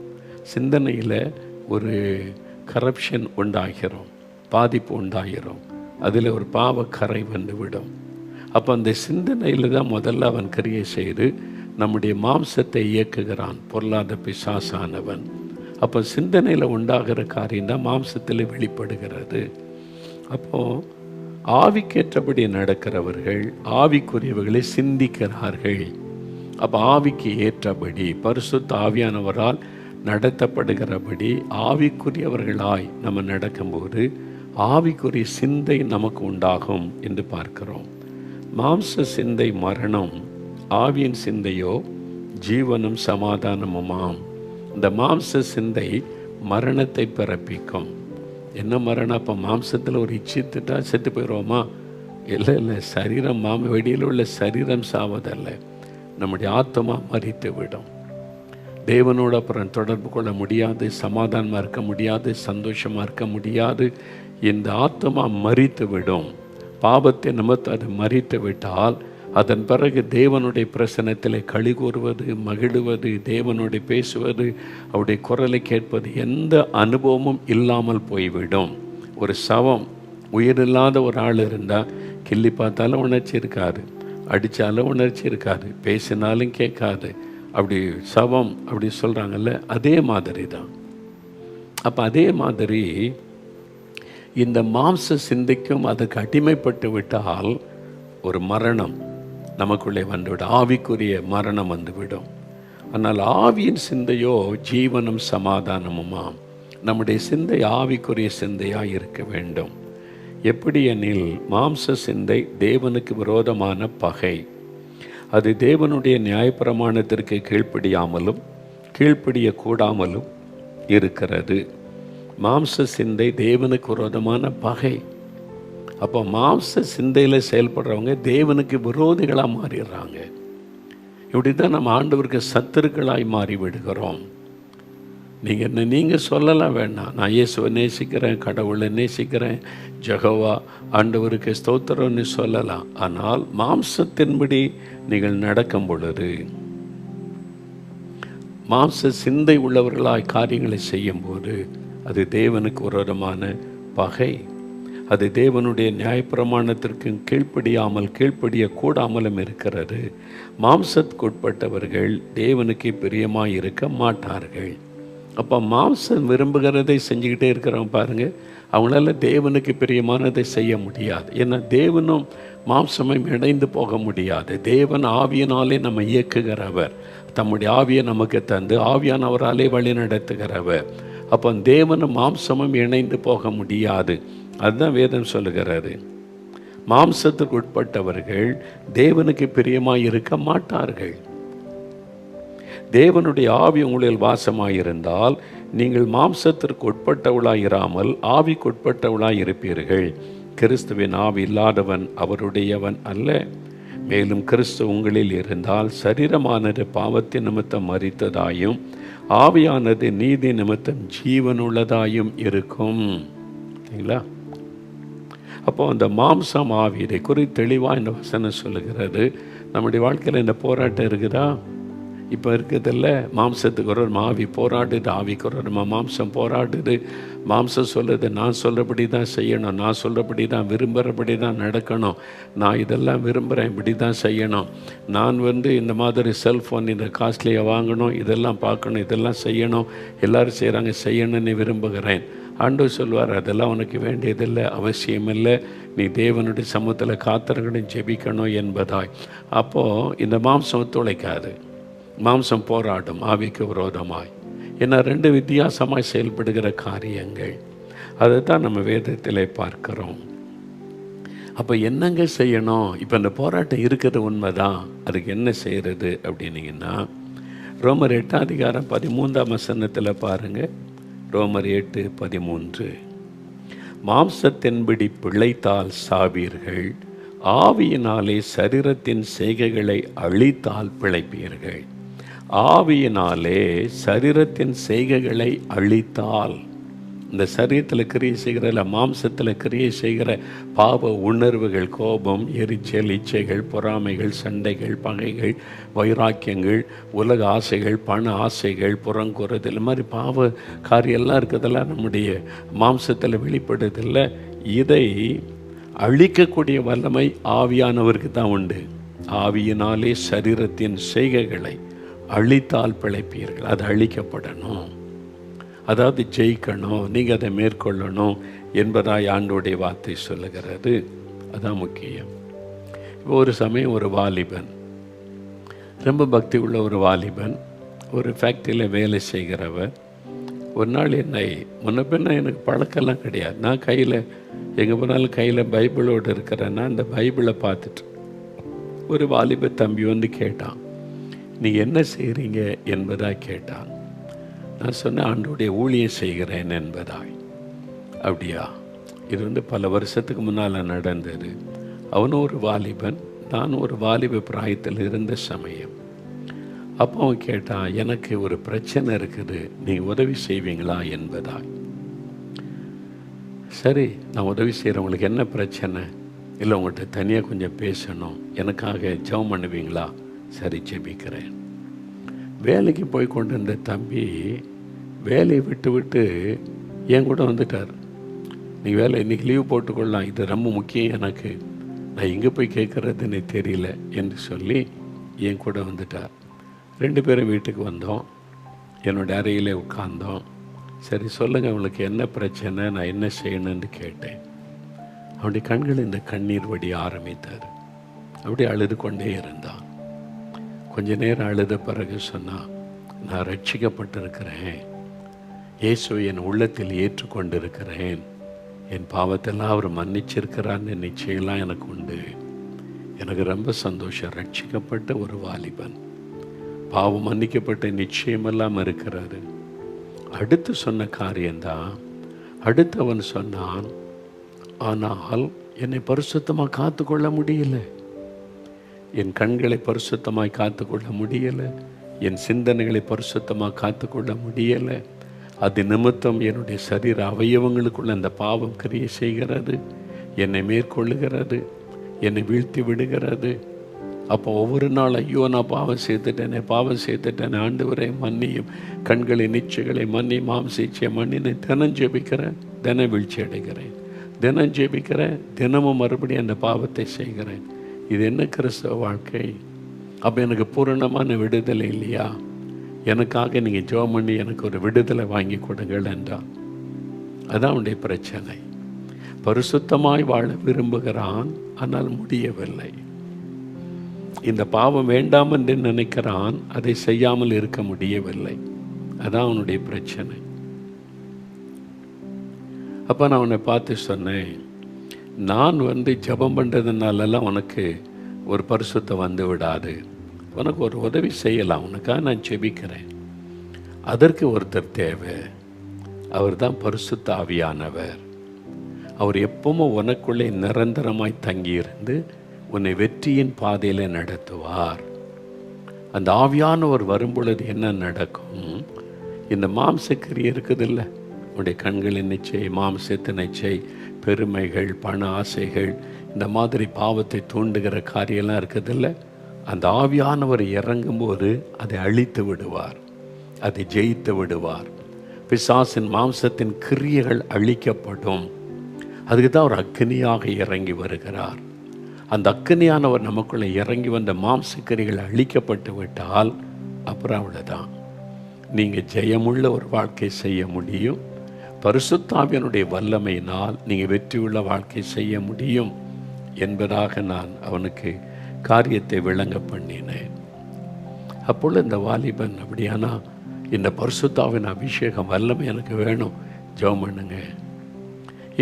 சிந்தனையில் ஒரு கரப்ஷன் உண்டாகிறோம், பாதிப்பு உண்டாகிறோம், அதில் ஒரு பாவக்கரை வந்துவிடும். அப்போ அந்த சிந்தனையில் தான் முதல்ல அவன் கிரியை செய்து நம்முடைய மாம்சத்தை இயக்குகிறான், பொருளாத பிசாசானவன். அப்போ சிந்தனையில் உண்டாகிற காரியம் தான் மாம்சத்தில் வெளிப்படுகிறது. அப்போது ஆவிக்கேற்றபடி நடக்கிறவர்கள் ஆவிக்குரியவர்களை சிந்திக்கிறார்கள். அப்போ ஆவிக்கு ஏற்றபடி பரிசுத்த ஆவியானவரால் நடத்தப்படுகிறபடி ஆவிக்குரியவர்களாய் நம்ம நடக்கும்போது ஆவிக்குரிய சிந்தை நமக்கு உண்டாகும் என்று பார்க்கிறோம். மாம்ச சிந்தை மரணம், ஆவியின் சிந்தையோ ஜீவனும் சமாதானமுமாம். இந்த மாம்ச சிந்தை மரணத்தை பிறப்பிக்கும். என்ன மரணம்? அப்போ மாம்சத்தில் ஒரு இச்சித்துட்டா செத்து போயிடுவோமா? இல்லை இல்லை, சரீரம் வெளியில் உள்ள சரீரம் சாவதல்ல, நம்முடைய ஆத்மா மரித்து விடும். தேவனோடு அப்புறம் தொடர்பு கொள்ள முடியாது, சமாதானமாக இருக்க முடியாது, சந்தோஷமாக இருக்க முடியாது. இந்த ஆத்மா மரித்து விடும். பாவத்தை நிமித்தம் அது மரித்து விட்டால் அதன் பிறகு தேவனுடைய பிரசன்னத்தில் களி கூறுவது, மகிழுவது, தேவனுடைய பேசுவது, அவருடைய குரலை கேட்பது, எந்த அனுபவமும் இல்லாமல் போய்விடும். ஒரு சவம், உயிரில்லாத ஒரு ஆள் இருந்தால் கிள்ளி பார்த்தாலும் உணர்ச்சி இருக்காது, அடித்தாலும் உணர்ச்சி இருக்காது, பேசினாலும் கேட்காது. அப்படி சவம் அப்படி சொல்கிறாங்கல்ல, அதே மாதிரி தான். அப்போ அதே மாதிரி இந்த மாம்ச சிந்தைக்கும் அதுக்கு அடிமைப்பட்டு விட்டால் ஒரு மரணம் நமக்குள்ளே வந்துவிடும், ஆவிக்குரிய மரணம் வந்துவிடும். ஆனால் ஆவியின் சிந்தையோ ஜீவனும் சமாதானமுமாம். நம்முடைய சிந்தை ஆவிக்குரிய சிந்தையாக இருக்க வேண்டும். எப்படி எனில், மாம்ச சிந்தை தேவனுக்கு விரோதமான பகை. அது தேவனுடைய நியாயப்பிரமாணத்திற்கு கீழ்ப்படியாமலும் கீழ்ப்படியக்கூடாமலும் இருக்கிறது. மாம்ச சிந்தை தேவனுக்கு விரோதமான பகை. அப்போ மாம்ச சிந்தையில் செயல்படுறவங்க தேவனுக்கு விரோதிகளாக மாறிடுறாங்க. இப்படி தான் நம்ம ஆண்டவருக்கு சத்துருக்களாய் மாறி விடுகிறோம். நீங்கள் சொல்லலாம் வேண்டாம், நான் இயேசுவை நேசிக்கிறேன், கடவுளை நேசிக்கிறேன், ஜெகோவா ஆண்டவருக்கு ஸ்தோத்திரம்னு சொல்லலாம். ஆனால் மாம்சத்தின்படி நீங்கள் நடக்கும் பொழுது, மாம்ச சிந்தை உள்ளவர்களாய் காரியங்களை செய்யும்போது அது தேவனுக்கு விரோதமான பகை. அது தேவனுடைய நியாயப்பிரமாணத்திற்கு கீழ்ப்படியக்கூடாமலும் இருக்கிறது. மாம்சத்துக்குட்பட்டவர்கள் தேவனுக்கு பிரியமாக இருக்க மாட்டார்கள். அப்போ மாம்சம் விரும்புகிறதை செஞ்சுக்கிட்டே இருக்கிறவங்க பாருங்கள், அவங்களால தேவனுக்கு பிரியமானதை செய்ய முடியாது. ஏன்னா தேவனும் மாம்சமும் இணைந்து போக முடியாது. தேவன் ஆவியினாலே நம்ம இயக்குகிறவர், தம்முடைய ஆவியை நமக்கு தந்து ஆவியானவராலே வழி நடத்துகிறவர். அப்போ தேவனும் மாம்சமும் இணைந்து போக முடியாது. அதுதான் வேதம் சொல்லுகிறாரு, மாம்சத்துக்கு உட்பட்டவர்கள் தேவனுக்கு பிரியமாக இருக்க மாட்டார்கள். தேவனுடைய ஆவி உங்களில் வாசமாயிருந்தால் நீங்கள் மாம்சத்திற்கு உட்பட்டவளாய் இராமல் ஆவிக்கு உட்பட்டவளாய் இருப்பீர்கள். கிறிஸ்துவின் ஆவி இல்லாதவன் அவருடையவன் அல்ல. மேலும் கிறிஸ்து உங்களில் இருந்தால் சரீரமானது பாவத்தின் நிமித்தம் மரித்ததாயும் ஆவியானது நீதி நிமித்தம் ஜீவனுள்ளதாயும் இருக்கும். சரிங்களா? அப்போ அந்த மாம்சம் ஆவி இதை குறித்து தெளிவாக இந்த வசனம் சொல்லுகிறது. நம்முடைய வாழ்க்கையில் இந்த போராட்டம் இருக்குதா? இப்போ இருக்குதில்ல, மாம்சத்துக்கு ஒரு ஆவி போராடுது, ஆவிக்கு ஒரு மாம்சம் போராடுது. மாம்சம் சொல்லுது, நான் சொல்கிறபடி தான் செய்யணும், நான் சொல்கிறபடி தான் விரும்புகிறபடி தான் நடக்கணும், நான் இதெல்லாம் விரும்புகிறேன், இப்படி தான் செய்யணும், நான் இந்த மாதிரி செல்ஃபோன் இந்த காஸ்ட்லியாக வாங்கணும், இதெல்லாம் பார்க்கணும், இதெல்லாம் செய்யணும், எல்லோரும் செய்கிறாங்க, செய்யணும்னு விரும்புகிறேன். ஆண்டவர் சொல்வார், அதெல்லாம் உனக்கு வேண்டியதில்லை, அவசியமில்லை, நீ தேவனுடைய சமூகத்தில் காத்திருக்கணும், ஜெபிக்கணும் என்பதாய். அப்போது இந்த மாம்சம் துளைக்காது, மாம்சம் போராடும் ஆவிக்கு விரோதமாய். ஏன்னா ரெண்டு வித்தியாசமாய் செயல்படுகிற காரியங்கள், அதை தான் நம்ம வேதத்தில் பார்க்கிறோம். அப்போ என்னங்க செய்யணும்? இப்போ இந்த போராட்டம் இருக்கிறது உண்மைதான், அதுக்கு என்ன செய்கிறது அப்படின்னீங்கன்னா, ரோமர் 8:13 பாருங்கள். ரோமர் 8:13, மாம்சத்தின்படி பிழைத்தால் சாவீர்கள், ஆவியினாலே சரீரத்தின் செய்கைகளை அழித்தால் பிழைப்பீர்கள். ஆவியினாலே சரீரத்தின் செய்கைகளை அழித்தால், இந்த சரீரத்தில் கிரியை செய்கிற இல்லை மாம்சத்தில் கிரியை செய்கிற பாவ உணர்வுகள், கோபம், எரிச்சல், இச்சைகள், பொறாமைகள், சண்டைகள், பகைகள், வைராக்கியங்கள், உலக ஆசைகள், பண ஆசைகள், புறங்குறது, இந்த மாதிரி பாவ காரியெல்லாம் இருக்கிறதெல்லாம் நம்முடைய மாம்சத்தில் வெளிப்படுறதில்லை. இதை அழிக்கக்கூடிய வல்லமை ஆவியானவருக்கு தான் உண்டு. ஆவியினாலே சரீரத்தின் செய்கைகளை அழித்தால் பிழைப்பீர்கள். அது அழிக்கப்படணும், அதாவது ஜெயிக்கணும், நீங்கள் அதை மேற்கொள்ளணும் என்பதாய் ஆண்டோடைய வார்த்தை சொல்லுகிறது. அதான் முக்கியம். இப்போ ஒரு சமயம் ஒரு வாலிபன், ரொம்ப பக்தி உள்ள ஒரு வாலிபன், ஒரு ஃபேக்ட்ரியில் வேலை செய்கிறவர், ஒரு நாள் என்னை முன்ன எனக்கு பழக்கெல்லாம் கிடையாது, நான் கையில் எங்கே போனாலும் கையில் பைபிளோடு இருக்கிறேன்னா அந்த பைபிளை பார்த்துட்டு ஒரு வாலிப தம்பி கேட்டான், நீங்கள் என்ன செய்கிறீங்க என்பதாக கேட்டான். நான் சொன்னேன், ஆண்டோடைய ஊழியம் செய்கிறேன் என்பதாய். அப்படியா? இது பல வருஷத்துக்கு முன்னால் நடந்தது. அவனும் ஒரு வாலிபன், நானும் ஒரு வாலிப பிராயத்தில் இருந்த சமயம். அப்போ அவன் கேட்டான், எனக்கு ஒரு பிரச்சனை இருக்குது, நீங்கள் உதவி செய்வீங்களா என்பதாய். சரி, நான் உதவி செய்கிறவங்களுக்கு என்ன பிரச்சனை? இல்லை, உங்கள்கிட்ட தனியாக கொஞ்சம் பேசணும், எனக்காக ஜெபம் பண்ணுவீங்களா? சரி, ஜெபிக்கிறேன். வேலைக்கு போய் கொண்டு இருந்த தம்பி வேலையை விட்டு என் கூட வந்துட்டார். நீ வேலை இன்றைக்கி லீவ் போட்டுக்கொள்ளலாம், இது ரொம்ப முக்கியம் எனக்கு நான் எங்கே போய் கேட்குறதுன்னு தெரியல என்று சொல்லி என் கூட வந்துட்டார். 2 பேரும் வீட்டுக்கு வந்தோம். என்னோடய அறையிலே உட்கார்ந்தோம். சரி சொல்லுங்கள், உங்களுக்கு என்ன பிரச்சனை, நான் என்ன செய்யணும்னு கேட்டேன். அவனுடைய கண்கள் இந்த கண்ணீர் வடி ஆரம்பித்தார். அப்படியே அழுது கொண்டே இருந்தான். கொஞ்ச நேரம் அழுத பிறகு சொன்னான், நான் ரட்சிக்கப்பட்டிருக்கிறேன், இயேசுவை என் உள்ளத்தில் ஏற்றுக்கொண்டிருக்கிறேன், என் பாவத்தெல்லாம் அவர் மன்னிச்சிருக்கிறான்னு நிச்சயம்லாம் எனக்கு உண்டு. எனக்கு ரொம்ப சந்தோஷம். ரட்சிக்கப்பட்ட ஒரு வாலிபன், பாவம் மன்னிக்கப்பட்ட நிச்சயமெல்லாம் இருக்கிறாரு. அடுத்து சொன்ன காரியம்தான், அடுத்து அவன் சொன்னான், ஆனால் என்னை பரிசுத்தமாக காத்துக்கொள்ள முடியல, என் கண்களை பரிசுத்தமாய் காத்துக்கொள்ள முடியலை, என் சிந்தனைகளை பரிசுத்தமாக காத்துக்கொள்ள முடியலை, அது நிமித்தம் என்னுடைய சரீர அவயவங்களுக்குள்ள அந்த பாவம் கிரியை செய்கிறது, என்னை மேற்கொள்ளுகிறது, என்னை வீழ்த்தி விடுகிறது. அப்போ ஒவ்வொரு நாள் ஐயோ நான் பாவம் செய்துட்டேனே, ஆண்டவரே மன்னியும், கண்களின் நிச்சயங்களை மன்னி, மாம்சீச்சை மன்னினை தினம் ஜெபிக்கிறேன், தினம் வீழ்ச்சி அடைகிறேன், தினம் ஜெபிக்கிறேன், தினமும் மறுபடியும் அந்த பாவத்தை செய்கிறேன். இது என்ன கிறிஸ்தவ வாழ்க்கை? அப்போ எனக்கு பூரணமான விடுதலை இல்லையா? எனக்காக நீங்கள் ஜெபம் பண்ணி எனக்கு ஒரு விடுதலை வாங்கி கொடுங்கள் என்றான். அதான் அவனுடைய பிரச்சனை. பரிசுத்தமாய் வாழ விரும்புகிறான், ஆனால் முடியவில்லை. இந்த பாவம் வேண்டாம் என்று நினைக்கிறான், அதை செய்யாமல் இருக்க முடியவில்லை. அதான் அவனுடைய பிரச்சனை. அப்போ நான் அவனை பார்த்து சொன்னேன், நான் ஜெபம் பண்ணுறதுனாலெல்லாம் உனக்கு ஒரு பரிசுத்தம் வந்து விடாது. உனக்கு ஒரு உதவி செய்யலாம், உனக்காக நான் ஜெபிக்கிறேன். அதற்கு ஒருத்தர் தேவை. அவர் தான் பரிசுத்த ஆவியானவர். அவர் எப்பவும் உனக்குள்ளே நிரந்தரமாய் தங்கியிருந்து உன்னை வெற்றியின் பாதையில் நடத்துவார். அந்த ஆவியானவர் வரும்பொழுது என்ன நடக்கும்? இந்த மாம்சக்கிரி இருக்குதில்ல, உன்னுடைய கண்களின் நிச்சை, மாம்சத்தின் நிச்சை, பெருமைகள், பண ஆசைகள், இந்த மாதிரி பாவத்தை தூண்டுகிற காரியெல்லாம் இருக்குதில்ல, அந்த ஆவியானவர் இறங்கும்போது அதை அழித்து விடுவார், அதை ஜெயித்து விடுவார். பிசாசின் மாம்சத்தின் கிரியைகள் அழிக்கப்படும். அதுக்கு தான் அவர் அக்கினியாக இறங்கி வருகிறார். அந்த அக்கினியானவர் நமக்குள்ளே இறங்கி வந்த மாம்சக்கிரிகள் அழிக்கப்பட்டு விட்டால் அப்புறம் அவ்வளோதான். நீங்கள் ஜெயமுள்ள ஒரு வாழ்க்கை செய்ய முடியும். பரிசுத்த ஆவியினுடைய வல்லமையினால் நீங்கள் வெற்றியுள்ள வாழ்க்கை செய்ய முடியும் என்பதாக நான் அவனுக்கு காரியத்தை விளங்க பண்ணினேன். அப்பொழுது இந்த வாலிபன், அப்படியானா இந்த பரிசுத்த ஆவியின் அபிஷேகம் வல்லமை எனக்கு வேணும், ஜெபம் பண்ணுங்க.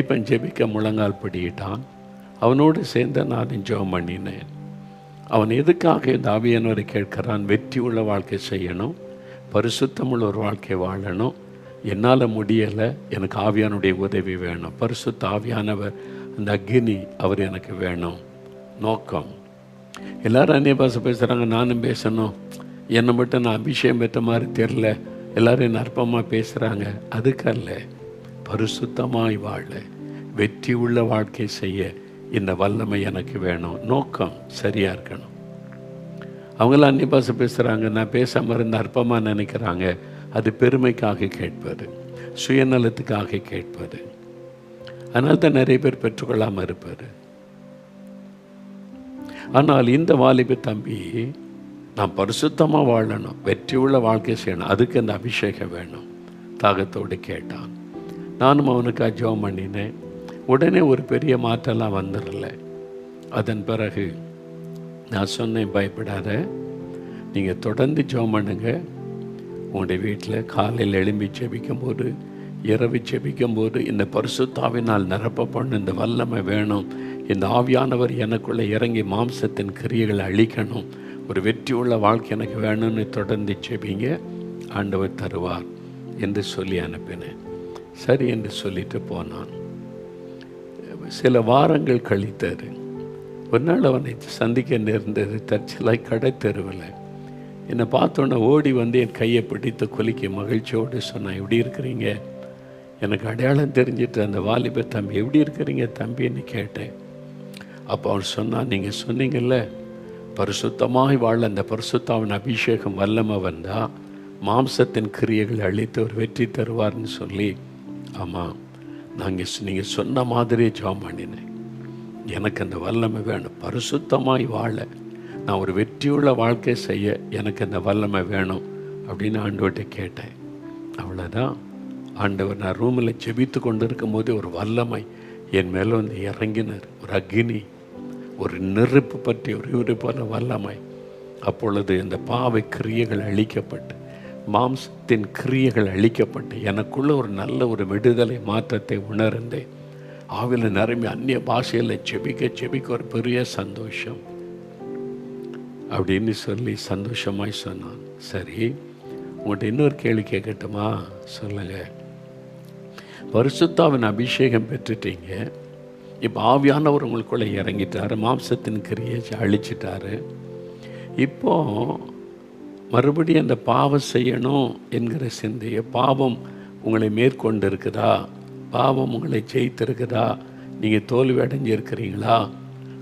இப்போ ஜெபிக்க முழங்கால் படியிட்டான். அவனோடு சேர்ந்து நான் ஜெபம் பண்ணினேன். அவன் எதுக்காக இந்த ஆவியானவரை கேட்கிறான்? வெற்றி உள்ள வாழ்க்கை செய்யணும், பரிசுத்தமுள்ள ஒரு வாழ்க்கை வாழணும். என்னால் முடியலை, எனக்கு ஆவியானுடைய உதவி வேணும். பரிசுத்த ஆவியானவர், அந்த அக்னி, அவர் எனக்கு வேணும். நோக்கம். எல்லோரும் அந்நிய பாஷை பேசுகிறாங்க, நானும் பேசணும். என்னை மட்டும் நான் அபிஷேகம் பெற்ற மாதிரி தெரில, எல்லோரும் என்ன அற்பமாக பேசுகிறாங்க. அதுக்கல்ல, பரிசுத்தமாய் வாழ, வெற்றி உள்ள வாழ்க்கை செய்ய இந்த வல்லமை எனக்கு வேணும். நோக்கம் சரியாக இருக்கணும். அவங்களாம் அந்நிய பாஷை பேசுகிறாங்க, நான் பேசாமல் இருந்த அற்பமாக நினைக்கிறாங்க. அது பெருமைக்காக கேட்பது, சுயநலத்துக்காக கேட்பது. அதனால தான் நிறைய பேர் பெற்றுக்கொள்ளாமல் இருப்பார். ஆனால் இந்த வாலிப தம்பி, நான் பரிசுத்தமாக வாழணும், வெற்றி உள்ள வாழ்க்கை செய்யணும், அதுக்கு அந்த அபிஷேகம் வேணும், தாகத்தோடு கேட்டான். நானும் அவனுக்காக ஜெபம் பண்ணினேன். உடனே ஒரு பெரிய மாற்றம்லாம் வந்துடல. அதன் பிறகு நான் சொன்னேன், பயப்படாத, நீங்கள் தொடர்ந்து ஜெபம் பண்ணுங்க. உங்களுடைய வீட்டில் காலையில் எழும்பி ஜெபிக்கும்போது, இரவு ஜெபிக்கும்போது, இந்த பரிசுத்த ஆவியினால் நிரப்பப்படணும், இந்த வல்லமை வேணும், இந்த ஆவியானவர் எனக்குள்ளே இறங்கி மாம்சத்தின் கிரியைகளை அழிக்கணும், ஒரு வெற்றி உள்ள வாழ்க்கை எனக்கு வேணும்னு தொடர்ந்து ஜெபிங்க, ஆண்டவர் தருவார் என்று சொல்லி அனுப்பினேன். சரி என்று சொல்லிட்டு போனான். சில வாரங்கள் கழித்தார். ஒரு நாள் அவனை சந்திக்க நேர்ந்தது. தற்செயலாய் கடை தெருவில் என்னை பார்த்தோன்னே ஓடி வந்து என் கையை பிடித்து குலுக்கி மகிழ்ச்சியோடு சொன்னான், எப்படி இருக்கிறீங்க? எனக்கு அடையாளம் தெரிஞ்சிட்டு, அந்த வாலிப தம்பி, எப்படி இருக்கிறீங்க தம்பின்னு கேட்டேன். அப்போ அவன் சொன்னான், நீங்கள் சொன்னீங்கல்ல, பரிசுத்தமாய் வாழ அந்த பரிசுத்தாவின் அபிஷேகம் வல்லமை வந்தால் மாம்சத்தின் கிரியைகள் அழித்து ஒரு வெற்றி தருவார்னு சொல்லி. ஆமாம், நீங்கள் சொன்ன மாதிரியே ஜெபம் பண்ணினேன். எனக்கு அந்த வல்லமை வேணும். பரிசுத்தமாய் வாழ, நான் ஒரு வெற்றியுள்ள வாழ்க்கை செய்ய எனக்கு அந்த வல்லமை வேணும் அப்படின்னு ஆண்டவர்கிட்ட கேட்டேன். அவ்வளோதான். ஆண்டவர், நான் ரூமில் ஜெபித்து கொண்டு இருக்கும்போது ஒரு வல்லமை என் மேலே வந்து இறங்கினார். ஒரு அக்னி, ஒரு நெருப்பு பற்றி ஒரு இவரு போல வல்லமை. அப்பொழுது இந்த பாவை கிரியைகள் அழிக்கப்பட்டு, மாம்சத்தின் கிரியைகள் அழிக்கப்பட்டு, எனக்குள்ள ஒரு நல்ல ஒரு விடுதலை மாற்றத்தை உணர்ந்தேன். ஆவியில் நிரம்பி அந்நிய பாஷையில் செபிக்க ஒரு பெரிய சந்தோஷம் அப்படின்னு சொல்லி சந்தோஷமாய் சொன்னான். சரி, உங்கள்கிட்ட இன்னொரு கேள்வி கேட்கட்டுமா? சொல்லுங்க. பரிசுத்தாவின் அபிஷேகம் பெற்றுட்டீங்க. இப்போ ஆவியானவர் உங்களுக்குள்ளே இறங்கிட்டாரு, மாம்சத்தின் கிரியை அழிச்சிட்டாரு. இப்போ மறுபடியும் அந்த பாவம் செய்யணும் என்கிற சிந்தையை, பாவம் உங்களை மேற்கொண்டு இருக்குதா, பாவம் உங்களை ஜெயித்திருக்குதா, நீங்கள் தோல்வி அடைஞ்சிருக்கிறீங்களா,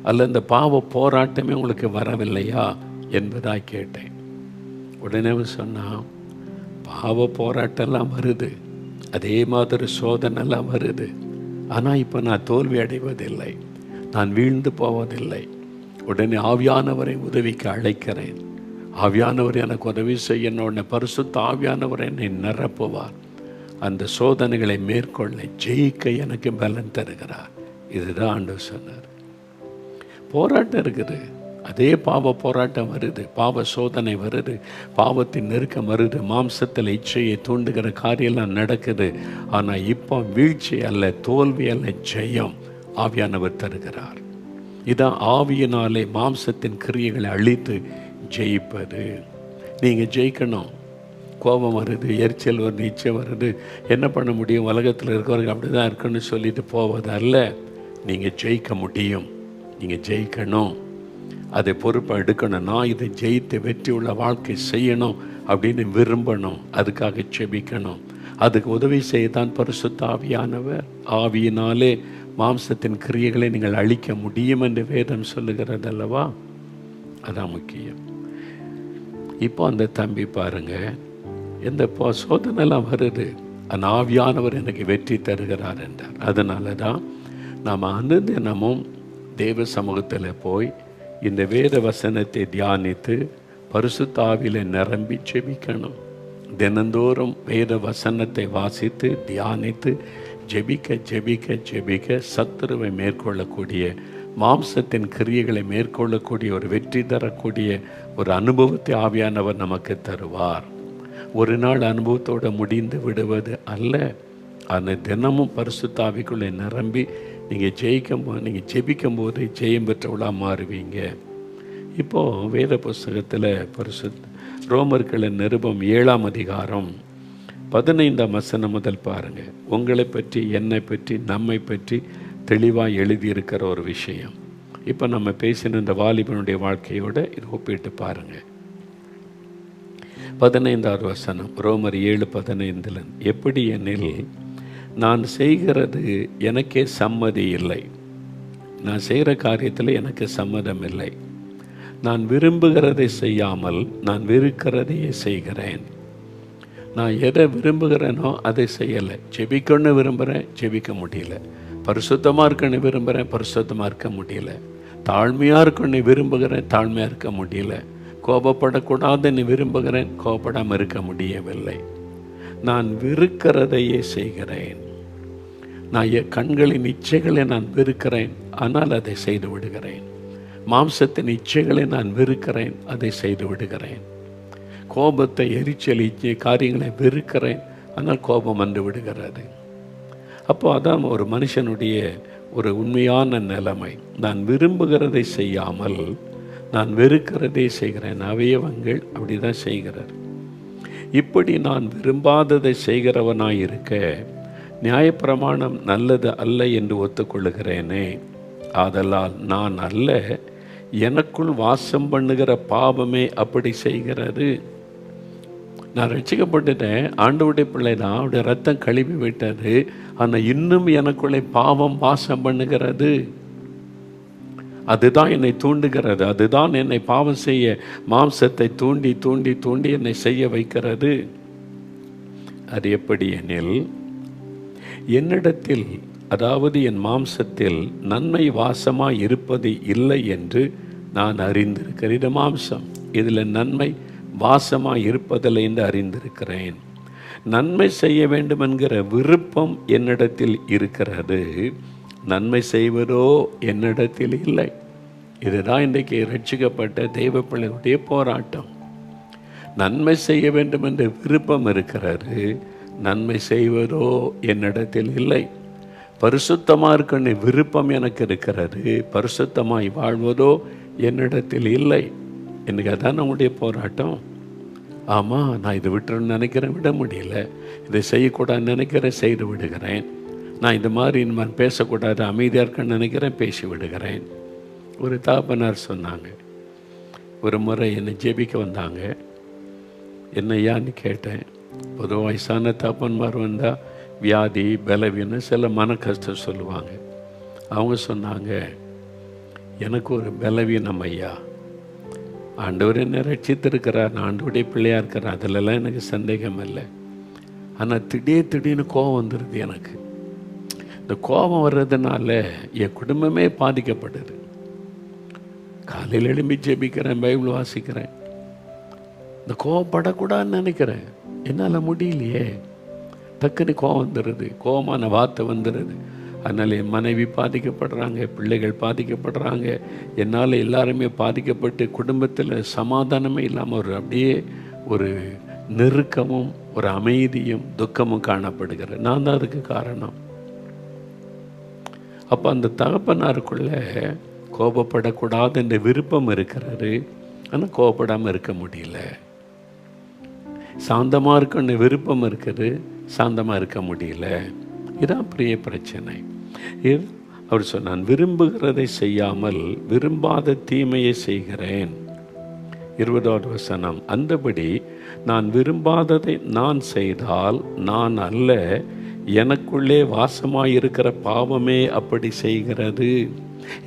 அல்ல இந்த பாவ போராட்டமே உங்களுக்கு வரவில்லையா என்பதாக கேட்டேன். உடனே சொன்னான், பாவ போராட்டம்லாம் வருது, அதே மாதிரி சோதனைலாம் வருது. ஆனால் இப்போ நான் தோல்வி அடைவதில்லை, நான் வீழ்ந்து போவதில்லை. உடனே ஆவியானவரை உதவிக்கு அழைக்கிறேன். ஆவியானவர் எனக்கு உதவி செய்யணும். உடனே பரிசுத்த ஆவியானவர் என்னை நிரப்புவார். அந்த சோதனைகளை மேற்கொள்ள ஜெயிக்க எனக்கு பலன் தருகிறார். இதுதான் ஆண்டவர் சொன்னார். போராட்டம் இருக்குது, அதே பாவ போராட்டம் வருது, பாவ சோதனை வருது, பாவத்தின் நெருக்கம் வருது, மாம்சத்தில் இச்சையை தூண்டுகிற காரியெல்லாம் நடக்குது. ஆனால் இப்போ வீழ்ச்சி அல்ல, தோல்வி அல்ல, ஜெயம் ஆவியானவர் தருகிறார். இதான் ஆவியினாலே மாம்சத்தின் கிரியைகளை அழித்து ஜெயிப்பது. நீங்கள் ஜெயிக்கணும். கோபம் வருது, எரிச்சல் வருது, இச்சை வருது, என்ன பண்ண முடியும், உலகத்தில் இருக்கிறவங்க அப்படி தான் இருக்குன்னு சொல்லிட்டு போவது அல்ல. நீங்கள் ஜெயிக்க முடியும், நீங்கள் ஜெயிக்கணும், அதை பொறுப்பை எடுக்கணும். நான் இதை ஜெயித்து வெற்றி உள்ள வாழ்க்கை செய்யணும் அப்படின்னு விரும்பணும். அதுக்காக செபிக்கணும். அதுக்கு உதவி செய்யத்தான் பரிசுத்த ஆவியானவர். ஆவியினாலே மாம்சத்தின் கிரியைகளை நீங்கள் அழிக்க முடியும் என்று வேதம் சொல்லுகிறது அல்லவா? அதான் முக்கியம். இப்போ அந்த தம்பி பாருங்க, எந்த சோதனைலாம் வருது, அந்த ஆவியானவர் எனக்கு வெற்றி தருகிறார் என்றார். அதனால தான் நாம் அனுதினமும் தேவ சமூகத்தில் போய் இந்த வேத வசனத்தை தியானித்து பரிசுத்த ஆவியில நிரம்பி ஜெபிக்கணும். தினந்தோறும் வேத வசனத்தை வாசித்து தியானித்து ஜெபிக்க ஜெபிக்க ஜெபிக்க சத்துருவை மேற்கொள்ளக்கூடிய, மாம்சத்தின் கிரியைகளை மேற்கொள்ளக்கூடிய ஒரு வெற்றி தரக்கூடிய ஒரு அனுபவத்தை ஆவியானவர் நமக்கு தருவார். ஒரு நாள் அனுபவத்தோடு முடிந்து விடுவது அல்ல. அந்த தினமும் பரிசுத்த ஆவிக்குள்ளே நிரம்பி நீங்கள் ஜெபிக்கும் போது ஜெயம் பெற்றவளாக மாறுவீங்க. இப்போது வேத புஸ்தகத்தில் ரோமர்களின் நிருபம் 7ஆம் அதிகாரம் 15ஆம் வசனம் முதல் பாருங்கள். உங்களை பற்றி, என்னை பற்றி, நம்மை பற்றி தெளிவாக எழுதியிருக்கிற ஒரு விஷயம். இப்போ நம்ம பேசின இந்த வாலிபனுடைய வாழ்க்கையோடு இது ஒப்பிட்டு பாருங்கள். 15ஆவது வசனம், ரோமர் 7:15. எப்படி எனில், நான் செய்கிறது எனக்கே சம்மதி இல்லை, நான் செய்கிற காரியத்தில் எனக்கு சம்மதம் இல்லை. நான் விரும்புகிறதை செய்யாமல் நான் வெறுக்கிறதையே செய்கிறேன். நான் எதை விரும்புகிறேனோ அதை செய்யலை. ஜெபிக்கணும்னு விரும்புகிறேன், ஜெபிக்க முடியல. பரிசுத்தமாக இருக்கணும்னு விரும்புகிறேன், பரிசுத்தமாக இருக்க முடியல. தாழ்மையாக இருக்கணும்னு விரும்புகிறேன், தாழ்மையாக இருக்க முடியல. கோபப்படக்கூடாதுன்னு விரும்புகிறேன், கோபப்படாமல் இருக்க முடியவில்லை. நான் வெறுக்கிறதையே செய்கிறேன். நான் என் கண்களின் இச்சைகளை நான் வெறுக்கிறேன், ஆனால் அதை செய்து விடுகிறேன். மாம்சத்தின் இச்சைகளை நான் வெறுக்கிறேன், அதை செய்து விடுகிறேன். கோபத்தை, எரிச்சல், இச்சை காரியங்களை வெறுக்கிறேன், ஆனால் கோபம் வந்து விடுகிறது. அப்போ அதான் ஒரு மனுஷனுடைய ஒரு உண்மையான நிலைமை. நான் விரும்புகிறதை செய்யாமல் நான் வெறுக்கிறதே செய்கிறேன். அவயவங்கள் அப்படி தான் செய்கிறார். இப்படி நான் விரும்பாததை செய்கிறவனாய் இருக்க நியாயப்பிரமாணம் நல்லது அல்ல என்று ஒத்துக்கொள்ளுகிறேனே. ஆதலால் நான் அல்ல, எனக்குள் வாசம் பண்ணுகிற பாவமே அப்படி செய்கிறது. நான் ரட்சிக்கப்பட்டுட்டேன், ஆண்டவருடைய பிள்ளை தான், அவருடைய ரத்தம் கழுவி விட்டது. ஆனால் இன்னும் எனக்குள்ளே பாவம் வாசம் பண்ணுகிறது. அதுதான் என்னை தூண்டுகிறது. அதுதான் என்னை பாவம் செய்ய, மாம்சத்தை தூண்டி தூண்டி தூண்டி என்னை செய்ய வைக்கிறது. அது எப்படி எனில், என்னிடத்தில் அதாவது என் மாம்சத்தில் நன்மை வாசமாய் இருப்பது இல்லை என்று நான் அறிந்திருக்கிறேன். இது மாம்சம், இதில் நன்மை வாசமாய் இருப்பதில்லை என்று அறிந்திருக்கிறேன். நன்மை செய்ய வேண்டும் என்கிற விருப்பம் என்னிடத்தில் இருக்கிறது, நன்மை செய்வதோ என்னிடத்தில் இல்லை. இதுதான் இன்றைக்கு ரட்சிக்கப்பட்ட தெய்வ பிள்ளைகளுடைய போராட்டம். நன்மை செய்ய வேண்டும் என்ற விருப்பம் இருக்கிறது, நன்மை செய்வதோ என்னிடத்தில் இல்லை. பரிசுத்தமாக இருக்க விருப்பம் எனக்கு இருக்கிறது, பரிசுத்தமாய் வாழ்வதோ என்னிடத்தில் இல்லை. எனக்கு அதான் நம்முடைய போராட்டம். ஆமாம், நான் இதை விட்டுறேன்னு நினைக்கிறேன், விட முடியல. இதை செய்யக்கூடாதுன்னு நினைக்கிறேன், செய்து விடுகிறேன். நான் இந்த மாதிரி நான் பேசக்கூடாது, அமைதியாக இருக்கேன்னு நினைக்கிறேன், பேசி விடுகிறேன். ஒரு தாப்பனார் சொன்னாங்க, ஒரு முறை என்னை ஜெபிக்க வந்தாங்க. என்னையான்னு கேட்டேன். பொதுவாக வயசான தாப்பன்மார் வந்தால் வியாதி பலவீனம் சில மன கஷ்டம் சொல்லுவாங்க. அவங்க சொன்னாங்க, எனக்கு ஒரு பலவீனம் ஐயா, ஆண்டவர் என்ன ரட்சித்திருக்கிறார், நான் ஆண்டவருடைய பிள்ளையாக இருக்கிறேன், அதிலெல்லாம் எனக்கு சந்தேகம் இல்லை. ஆனால் திடீர்னு கோபம் வந்துடுது எனக்கு. இந்த கோபம் வர்றதுனால என் குடும்பமே பாதிக்கப்படுது. காலையில் எழும்பி ஜெபிக்கிறேன், பைபிள் வாசிக்கிறேன், இந்த கோபப்படக்கூடாதுன்னு நினைக்கிறேன், என்னால் முடியலையே. டக்குன்னு கோபம் வந்துடுது, கோபமான வார்த்தை வந்துடுது. அதனால் என் மனைவி பாதிக்கப்படுறாங்க, பிள்ளைகள் பாதிக்கப்படுறாங்க, என்னால் எல்லாருமே பாதிக்கப்பட்டு குடும்பத்தில் சமாதானமே இல்லாமல் அப்படியே ஒரு நெருக்கமும் ஒரு அமைதியும் துக்கமும் காணப்படுகிறது. நான் தான் அதுக்கு காரணம். அப்போ அந்த தகப்பனாருக்குள்ள கோபப்படக்கூடாது என்ற விருப்பம் இருக்கிறது, ஆனால் கோபப்படாமல் இருக்க முடியல. சாந்தமாக இருக்கணும்னு விருப்பம் இருக்குது, சாந்தமாக இருக்க முடியல. இதுதான் பெரிய பிரச்சனை. அவர் சொன்னான், விரும்புகிறதை செய்யாமல் விரும்பாத தீமையை செய்கிறேன். 20வது வசனம், அந்தபடி நான் விரும்பாததை நான் செய்தால் நான் அல்ல, எனக்குள்ளே வாசமாயிருக்கிற பாவமே அப்படி செய்கிறது.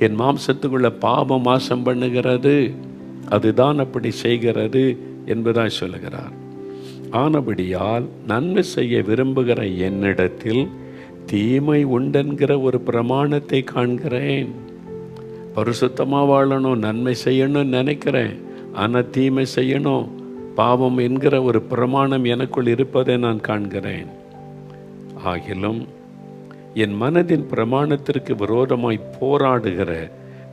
என் மாம்சத்துக்குள்ள பாவம் வாசம் பண்ணுகிறது, அதுதான் அப்படி செய்கிறது என்பதாய் சொல்லுகிறார். ஆனபடியால் நன்மை செய்ய விரும்புகிற என்னிடத்தில் தீமை உண்டென்கிற ஒரு பிரமாணத்தை காண்கிறேன். பரிசுத்தமாக வாழணும், நன்மை செய்யணும்னு நினைக்கிறேன், ஆனால் தீமை செய்யணும், பாவம் என்கிற ஒரு பிரமாணம் எனக்குள் இருப்பதை நான் காண்கிறேன். ஆகிலும் என் மனதின் பிரமாணத்திற்கு விரோதமாய் போராடுகிற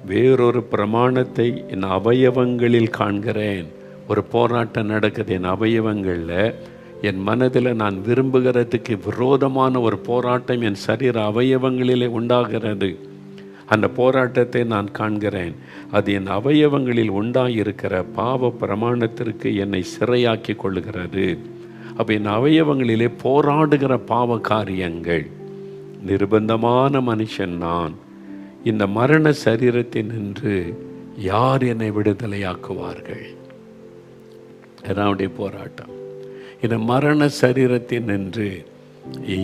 வேறொரு பிரமாணத்தை என் அவயவங்களில் காண்கிறேன். ஒரு போராட்டம் நடக்குது என் அவயவங்களில். என் மனதில் நான் விரும்புகிறதுக்கு விரோதமான ஒரு போராட்டம் என் சரீர அவயவங்களிலே உண்டாகிறது. அந்த போராட்டத்தை நான் காண்கிறேன். அது என் அவயவங்களில் உண்டாயிருக்கிற பாவ பிரமாணத்திற்கு என்னை சிறையாக்கி கொள்ளுகிறது. அப்போ என் அவயவங்களிலே போராடுகிற பாவ காரியங்கள். நிர்பந்தமான மனுஷன் நான். இந்த மரண சரீரத்தில் நின்று யார் என்னை விடுதலையாக்குவார்கள்? என்னுடைய போராட்டம். இந்த மரண சரீரத்தில் நின்று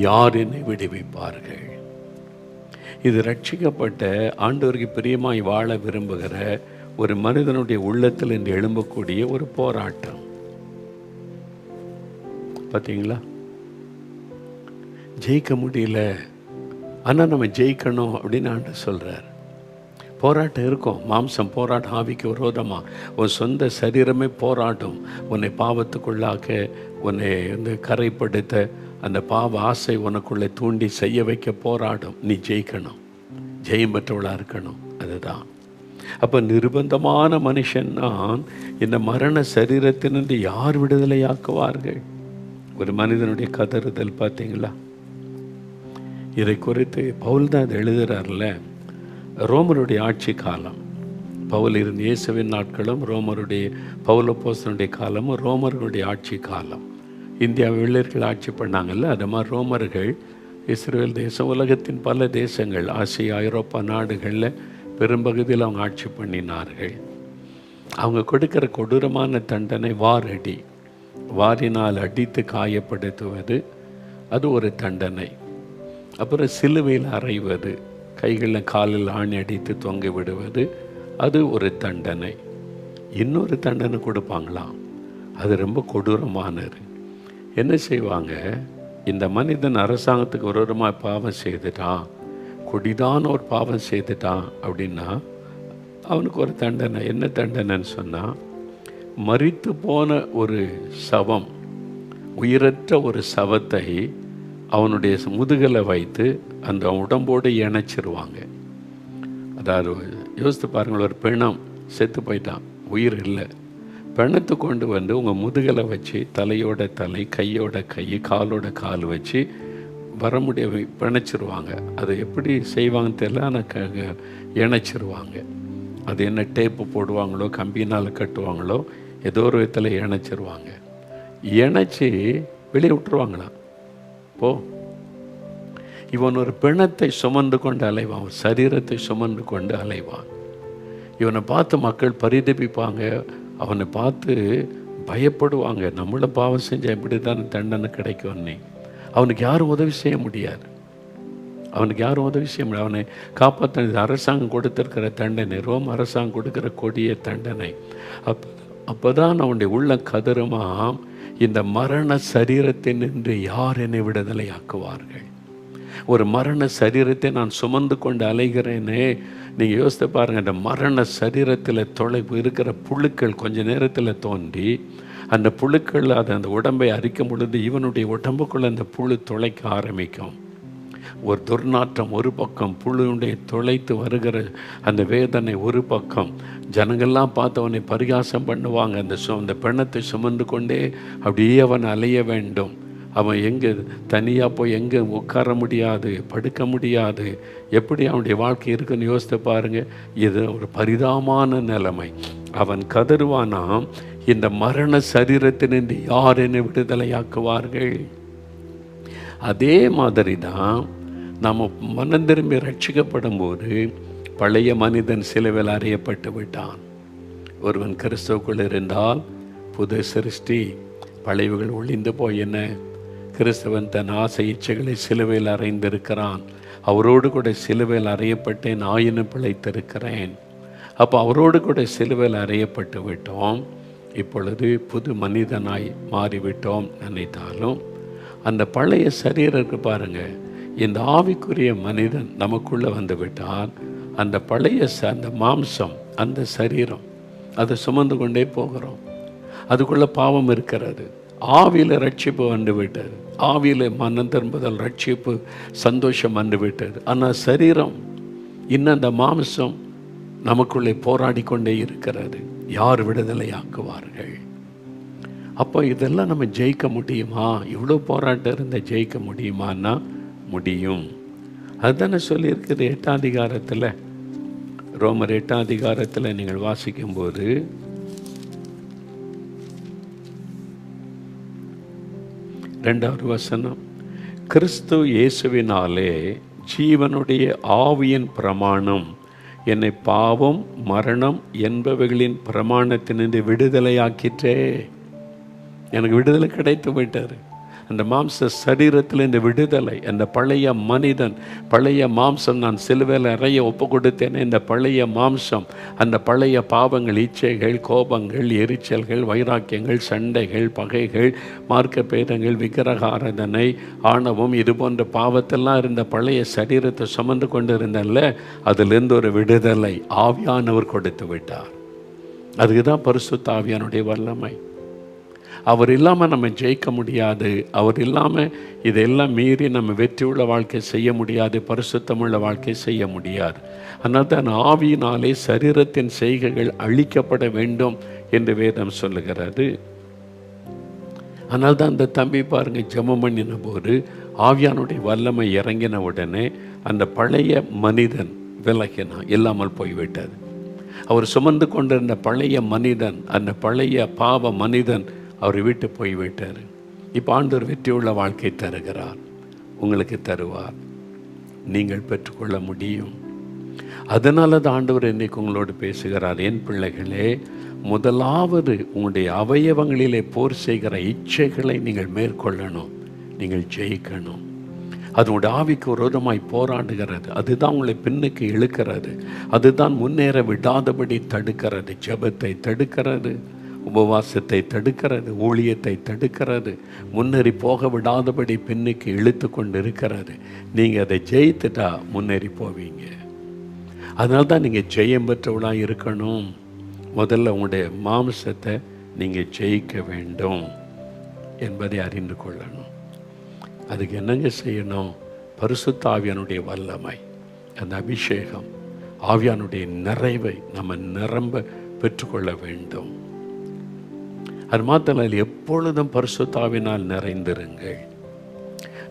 யார் என்னை விடுவிப்பார்கள்? இது ரட்சிக்கப்பட்ட ஆண்டவருக்கு பிரியமாய் வாழ விரும்புகிற ஒரு மனிதனுடைய உள்ளத்தில் இன்று எழும்பக்கூடிய ஒரு போராட்டம். பார்த்தீங்களா? ஜெயிக்க முடியல, ஆனால் நம்ம ஜெயிக்கணும் அப்படின்னு ஆண்டவர் சொல்கிறார். போராட்டம் இருக்கும், மாம்சம் போராட்டம், ஆவிக்கு விரோதமாக உன் சொந்த சரீரமே போராட்டம். உன்னை பாவத்துக்குள்ளாக்க, உன்னை வந்து கரைப்படுத்த, அந்த பாவ ஆசை உனக்குள்ளே தூண்டி செய்ய வைக்க போராடும். நீ ஜெயிக்கணும், ஜெயம் பெற்றவளாக இருக்கணும். அதுதான். அப்போ நிர்பந்தமான மனுஷன் நான். இந்த மரண சரீரத்திலிருந்து யார் விடுதலையாக்குவார்கள்? ஒரு மனிதனுடைய கதறுதல் பார்த்தீங்களா? இதை குறித்து பவுல் தான் அதை எழுதுகிறார்ல. ரோமருடைய ஆட்சி காலம், பவுல் இருந்த இயேசுவின் நாட்களும் ரோமருடைய பவுல் அப்போஸ்தலனுடைய காலமும் ரோமர்களுடைய ஆட்சி காலம். இந்தியா வெள்ளையர்கள் ஆட்சி பண்ணாங்கல்ல, அது மாதிரி ரோமர்கள் இஸ்ரேல் தேசம், உலகத்தின் பல தேசங்கள், ஆசியா ஐரோப்பா நாடுகளில் பெரும்பகுதியில் அவங்க ஆட்சி பண்ணினார்கள். அவங்க கொடுக்கிற கொடூரமான தண்டனை வாரடி, வாரினால் அடித்து காயப்படுத்துவது, அது ஒரு தண்டனை. அப்புறம் சிலுவையில் அறைவது, கைகளில் காலில் ஆணி அடித்து தொங்க விடுவது, அது ஒரு தண்டனை. இன்னொரு தண்டனை கொடுப்பாங்களாம், அது ரொம்ப கொடூரமானது. என்ன செய்வாங்க? இந்த மனிதன் அரசாங்கத்துக்கு விரோதமாக பாவம் செய்துட்டான், கொடிதான ஒரு பாவம் செய்துட்டான் அப்படின்னா அவனுக்கு ஒரு தண்டனை. என்ன தண்டனைன்னு சொன்னால், மரித்து போன ஒரு சவம், உயிரற்ற ஒரு சவத்தை அவனுடைய முதுகலை வைத்து அந்த உடம்போடு இணைச்சிருவாங்க. அதாவது யோசித்து பாருங்கள், ஒரு பிணம் செத்து போயிட்டான், உயிர் இல்லை. பிணத்தை கொண்டு வந்து உங்கள் முதுகலை வச்சு தலையோட தலை, கையோட கை, காலோட கால் வச்சு வர முடிய பிணைச்சிருவாங்க. அதை எப்படி செய்வாங்கன்னு தெரியல, ஆனால் இணைச்சிருவாங்க. அது என்ன டேப்பு போடுவாங்களோ, கம்பினால் கட்டுவாங்களோ, ஏதோ ஒரு விதத்தில் இணைச்சிருவாங்க. இணைச்சி வெளியே விட்டுருவாங்களாம். போ, இவன் ஒரு பிணத்தை சுமந்து கொண்டு அலைவான், ஒரு சரீரத்தை சுமந்து கொண்டு அலைவான். இவனை பார்த்து மக்கள் பரிதபிப்பாங்க, அவனை பார்த்து பயப்படுவாங்க. நம்மளும் பாவம் செஞ்சால் இப்படி தான் தண்டனை கிடைக்கும்னு. அவனுக்கு யாரும் உதவி செய்ய முடியாது. அவனை காப்பாற்ற அரசாங்கம் கொடுத்திருக்கிற தண்டனை, ரோம் அரசாங்கம் கொடுக்கிற கொடிய தண்டனை. அப்போதான் அவனுடைய உள்ள கதறுமாம், இந்த மரண சரீரத்தை நின்று யார் என்னை விடுதலை ஆக்குவார்கள்? ஒரு மரண சரீரத்தை நான் சுமந்து கொண்டு அலைகிறேனே. நீங்கள் யோசித்து பாருங்கள், அந்த மரண சரீரத்தில் தொலைவு இருக்கிற புழுக்கள் கொஞ்ச நேரத்தில் தோன்றி அந்த புழுக்கள் அந்த உடம்பை அரிக்கும் பொழுது இவனுடைய உடம்புக்குள்ளே அந்த புழு துளைக்க ஆரம்பிக்கும். ஒரு துர்நாற்றம் ஒரு பக்கம், புழுடைய துளைத்து வருகிற அந்த வேதனை ஒரு பக்கம். ஜனங்கள்லாம் பார்த்து அவனை பரிகாசம் பண்ணுவாங்க. அந்த பிணத்தை சுமந்து கொண்டே அப்படியே அவன் அலைய வேண்டும். அவன் எங்கே தனியாக போய் எங்கே உட்கார முடியாது, படுக்க முடியாது. எப்படி அவனுடைய வாழ்க்கை இருக்குன்னு யோசித்து பாருங்கள். இது ஒரு பரிதாபமான நிலைமை. அவன் கதறுவானாம், இந்த மரண சரீரத்தினின்று யார் என்னை விடுதலையாக்குவார்கள்? அதே மாதிரி தான் நாம் மனம் திரும்பி ரட்சிக்கப்படும் போது பழைய மனிதன் சிலுவையில் அறையப்பட்டு விட்டான். ஒருவன் கிறிஸ்துவுக்குள் இருந்தால் புது சிருஷ்டி, பழையவைகள் ஒளிந்து போய் என்ன, கிறிஸ்தவன் தன் ஆசை இச்சைகளை சிலுவையில் அறைந்திருக்கிறான். அவரோடு கூட சிலுவையில் அறையப்பட்டேன், ஆயினும் பிழைத்திருக்கிறேன். அப்போ அவரோடு கூட சிலுவையில் அறையப்பட்டு விட்டோம். இப்பொழுது புது மனிதனாய் மாறிவிட்டோம் நினைத்தாலும் அந்த பழைய சரீரத்தை பாருங்கள், இந்த ஆவிக்குரிய மனிதன் நமக்குள்ளே வந்து விட்டால் அந்த பழைய அந்த மாம்சம், அந்த சரீரம், அதை சுமந்து கொண்டே போகிறோம். அதுக்குள்ளே பாவம் இருக்கிறது. ஆவியில் ரட்சிப்பு வந்து விட்டது, ஆவியில் மனம் திரும்புதல், ரட்சிப்பு, சந்தோஷம் வந்து விட்டது. ஆனால் சரீரம் இன்னும் அந்த மாம்சம் நமக்குள்ளே போராடி கொண்டே இருக்கிறது. யார் விடுதலை ஆக்குவார்கள்? அப்போ இதெல்லாம் நம்ம ஜெயிக்க முடியுமா? இவ்வளோ போராட்டம் இருந்த ஜெயிக்க முடியுமான்னா முடியும். அதுதானே சொல்லியிருக்குது 8ஆம் அதிகாரத்தில், ரோமர் 8ஆம் அதிகாரத்தில் நீங்கள் வாசிக்கும்போது 2வது வசனம், கிறிஸ்து இயேசுவினாலே ஜீவனுடைய ஆவியின் பிரமாணம் என்னை பாவம் மரணம் என்பவைகளின் பிரமாணத்தினின்று விடுதலையாக்கிற்றே. எனக்கு விடுதலை கிடைத்து விட்டார். அந்த மாம்ச சரீரத்தில் இந்த விடுதலை, அந்த பழைய மனிதன், பழைய மாம்சம், நான் சிலுவையில் அறைய ஒப்பு கொடுத்தேனே, இந்த பழைய மாம்சம், அந்த பழைய பாவங்கள், இச்சைகள், கோபங்கள், எரிச்சல்கள், வைராக்கியங்கள், சண்டைகள், பகைகள், மார்க்க பேதங்கள், விக்கிரக ஆராதனை, ஆணவம், இது போன்ற பாவத்தெல்லாம் இருந்த பழைய சரீரத்தை சுமந்து கொண்டு இருந்தல்ல, அதிலிருந்து ஒரு விடுதலை ஆவியானவர் கொடுத்து விட்டார். அதுக்கு தான் பரிசுத்த ஆவியானுடைய வல்லமை. அவர் இல்லாமல் நம்ம ஜெயிக்க முடியாது. அவர் இல்லாமல் இதெல்லாம் மீறி நம்ம வெற்றியுள்ள வாழ்க்கை செய்ய முடியாது, பரிசுத்தமுள்ள வாழ்க்கை செய்ய முடியாது. அதனால் தான் ஆவியினாலே சரீரத்தின் செய்கைகள் அழிக்கப்பட வேண்டும் என்று வேதம் சொல்லுகிறது. அதனால் தான் அந்த தம்பி பாருங்க, ஜெபம் பண்ணின போது ஆவியானுடைய வல்லமை இறங்கின உடனே அந்த பழைய மனிதன் விலகினான், இல்லாமல் போய்விட்டது. அவர் சுமந்து கொண்டிருந்த பழைய மனிதன், அந்த பழைய பாவ மனிதன் அவர் விட்டு போய்விட்டார். இப்போ ஆண்டவர் வெற்றியுள்ள வாழ்க்கை தருகிறார், உங்களுக்கு தருவார், நீங்கள் பெற்றுக்கொள்ள முடியும். அதனால தான் ஆண்டவர் இன்றைக்கு உங்களோடு பேசுகிறார். என் பிள்ளைகளே, முதலாவது உங்களுடைய அவயவங்களிலே போர் செய்கிற இச்சைகளை நீங்கள் மேற்கொள்ளணும், நீங்கள் ஜெயிக்கணும். அது உங்களுடைய ஆவிக்கு விரோதமாய் போராடுகிறது. அதுதான் உங்களை பின்னுக்கு இழுக்கிறது. அதுதான் முன்னேற விடாதபடி தடுக்கிறது, ஜெபத்தை தடுக்கிறது, உபவாசத்தை தடுக்கிறது, ஊழியத்தை தடுக்கிறது, முன்னேறி போக விடாதபடி பின்னுக்கு இழுத்து கொண்டு இருக்கிறது. நீங்கள் அதை ஜெயித்துட்டா முன்னேறி போவீங்க. அதனால தான் நீங்கள் ஜெயம் பெற்றவளாக இருக்கணும். முதல்ல உங்களுடைய மாம்சத்தை நீங்கள் ஜெயிக்க வேண்டும் என்பதை அறிந்து கொள்ளணும். அதுக்கு என்னங்க செய்யணும்? பரிசுத்த ஆவியானுடைய வல்லமை, அந்த அபிஷேகம், ஆவியானுடைய நிறைவை நம்ம நிரம்ப பெற்றுக்கொள்ள வேண்டும். அது மாத்திரம் எப்பொழுதும் பரிசுத்த ஆவியினால் நிறைந்திருங்கள்.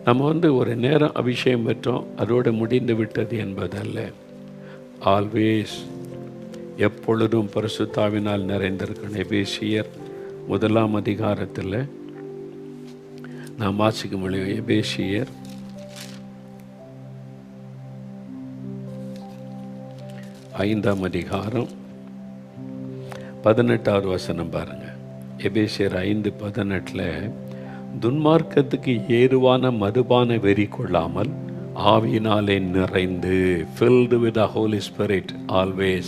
நம்ம ஒரு நேரம் அபிஷேகம் பெற்றோம், அதோடு முடிந்து விட்டது என்பதல்ல. ஆல்வேஸ் எப்பொழுதும் பரிசுத்த ஆவியினால் நிறைந்திருக்கணும். எபேசியர் 1 அதிகாரத்தில் நாம் வாசிக்க முடியும். எபேசியர் 5 அதிகாரம் 18வது வசனம் பாருங்க. எபேசியர் 5:18 துன்மார்க்கத்துக்கு ஏதுவான மதுபான வெறி கொள்ளாமல் ஆவியினாலே நிறைந்து, filled with the Holy Spirit always.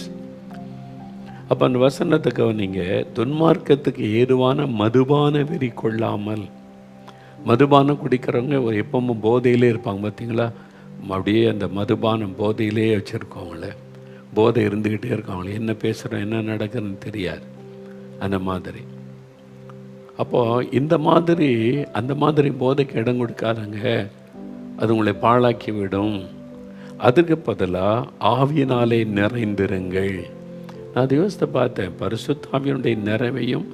அப்போ அந்த வசனத்தை கவனிங்க. துன்மார்க்கத்துக்கு ஏதுவான மதுபான வெறி கொள்ளாமல். மதுபானம் குடிக்கிறவங்க எப்பவும் போதையிலே இருப்பாங்க பார்த்தீங்களா? அப்படியே அந்த மதுபானம் போதையிலே வச்சுருக்கவங்கள, போதை இருந்துக்கிட்டே இருக்காங்களே, என்ன பேசுகிறோம் என்ன நடக்குதுன்னு தெரியாது. அந்த மாதிரி அப்போது அந்த மாதிரி போதைக்கு இடம் கொடுக்காதங்க, அது உங்களை பாழாக்கி விடும். அதுக்கு பதிலாக ஆவியினாலே நிறைந்திருங்கள். நான் அதை யோசித்து பார்த்தேன். பரிசுத்த ஆவியினுடைய நிறைவையும்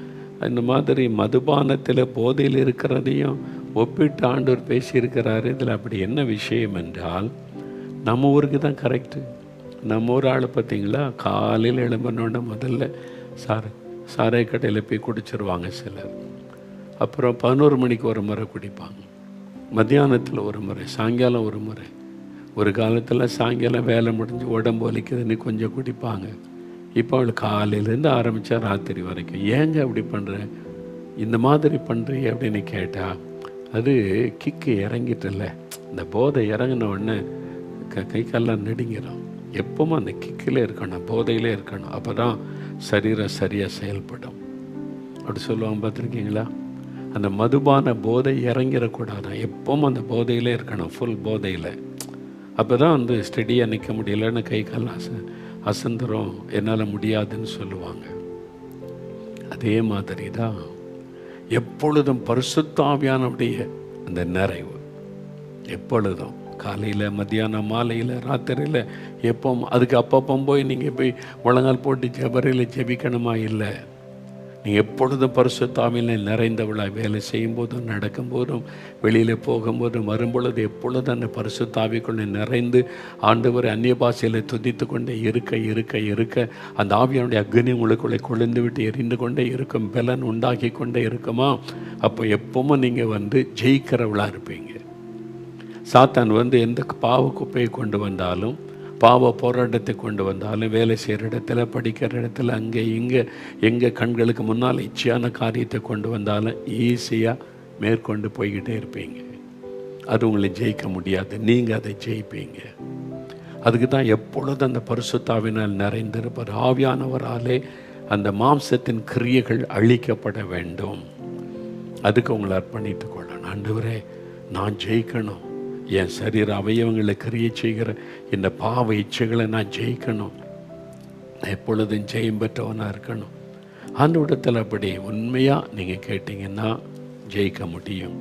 இந்த மாதிரி மதுபானத்தில் போதையில் இருக்கிறதையும் ஒப்பிட்டு ஆண்டவர் பேசியிருக்கிறாரு. இதில் அப்படி என்ன விஷயம் என்றால், நம்ம ஊருக்கு தான் கரெக்டு. நம்ம ஊர் ஆள் பார்த்திங்களா, காலையில் எழும்பணுன்னா முதல்ல சாரை கடையில் போய் குடிச்சிருவாங்க சிலர். அப்புறம் 11 மணிக்கு ஒரு முறை குடிப்பாங்க, மத்தியானத்தில் ஒரு முறை, சாயங்காலம் ஒரு முறை. ஒரு காலத்தில் சாயங்காலம் வேலை முடிஞ்சு உடம்பு வலிக்குதுன்னு கொஞ்சம் குடிப்பாங்க. இப்போ அவள் காலையிலேருந்து ஆரம்பித்தா ராத்திரி வரைக்கும். ஏங்க அப்படி பண்ணுறேன், இந்த மாதிரி பண்ணுறீங்க அப்படின்னு கேட்டால், அது கிக்கு இறங்கிட்டல, இந்த போதை இறங்கின உடனே கை கால்லாம் நடுங்கிறோம். எப்பவும் அந்த கிக்கில் இருக்கணும், போதையிலே இருக்கணும். அப்போ தான் சரீரம் சரியாக செயல்படும். அப்படி சொல்லுவாங்க, பார்த்துருக்கீங்களா? அந்த மதுபான போதை இறங்கிடக்கூடாதான், எப்பவும் அந்த போதையிலே இருக்கணும், ஃபுல் போதையில். அப்போ தான் ஸ்டெடியாக நிற்க முடியலன்னு கை கால்லாம் அசந்தரம், என்னால் முடியாதுன்னு சொல்லுவாங்க. அதே மாதிரி தான் எப்பொழுதும் பரிசுத்த ஆவியானுடைய அந்த நிறைவு, எப்பொழுதும் காலையில், மத்தியானம், மாலையில், ராத்திரியில், எப்போ அதுக்கு அப்பப்போ போய் நீங்கள் போய் முழங்கால் போட்டு ஜெபரையில் ஜெபிக்கணுமா? இல்லை. நீங்கள் எப்பொழுதும் பரிசுத்த ஆவியில் நிறைந்தவளாய் வேலை செய்யும்போதும், நடக்கும்போதும், வெளியில் போகும்போதும், வரும்பொழுது எப்பொழுதும் அந்த பரிசுத்த ஆவிக்குள்ளே நிறைந்து ஆண்டவரை அந்நிய பாஷையில் துதித்து கொண்டே இருக்க அந்த ஆவியானுடைய அக்னி உங்களுக்குள்ளே கொழுந்து விட்டு எரிந்து கொண்டே இருக்கும், பலன் உண்டாக்கி கொண்டே இருக்குமா? அப்போ எப்பவும் நீங்கள் ஜெயிக்கிறவளாக இருப்பீங்க. சாத்தான் எந்த பாவ குப்பையை கொண்டு வந்தாலும், பாவ போராட்டத்தை கொண்டு வந்தாலும், வேலை செய்கிற இடத்துல, படிக்கிற இடத்துல, அங்கே இங்கே எங்கே கண்களுக்கு முன்னால் இச்சையான காரியத்தை கொண்டு வந்தாலும் ஈஸியாக மேற்கொண்டு போய்கிட்டே இருப்பீங்க. அது உங்களை ஜெயிக்க முடியாது, நீங்கள் அதை ஜெயிப்பீங்க. அதுக்கு தான் எப்பொழுதும் அந்த பரிசுத்த ஆவியினால் நிறைந்திருப்பார். ஆவியானவராலே அந்த மாம்சத்தின் கிரியைகள் அழிக்கப்பட வேண்டும். அதுக்கு உங்களை அர்ப்பணித்து கொள்ளணும். ஆண்டவரே, நான் ஜெயிக்கணும், என் சரீர அவயவங்களை கிரியை செய்கிற இந்த பாவ இச்சைகளை நான் ஜெயிக்கணும், நான் எப்பொழுதும் ஜெயம் பெற்றவனாக இருக்கணும். ஆண்டவரிடத்தில் அப்படி உண்மையாக நீங்கள் கேட்டிங்கன்னா ஜெயிக்க முடியும்.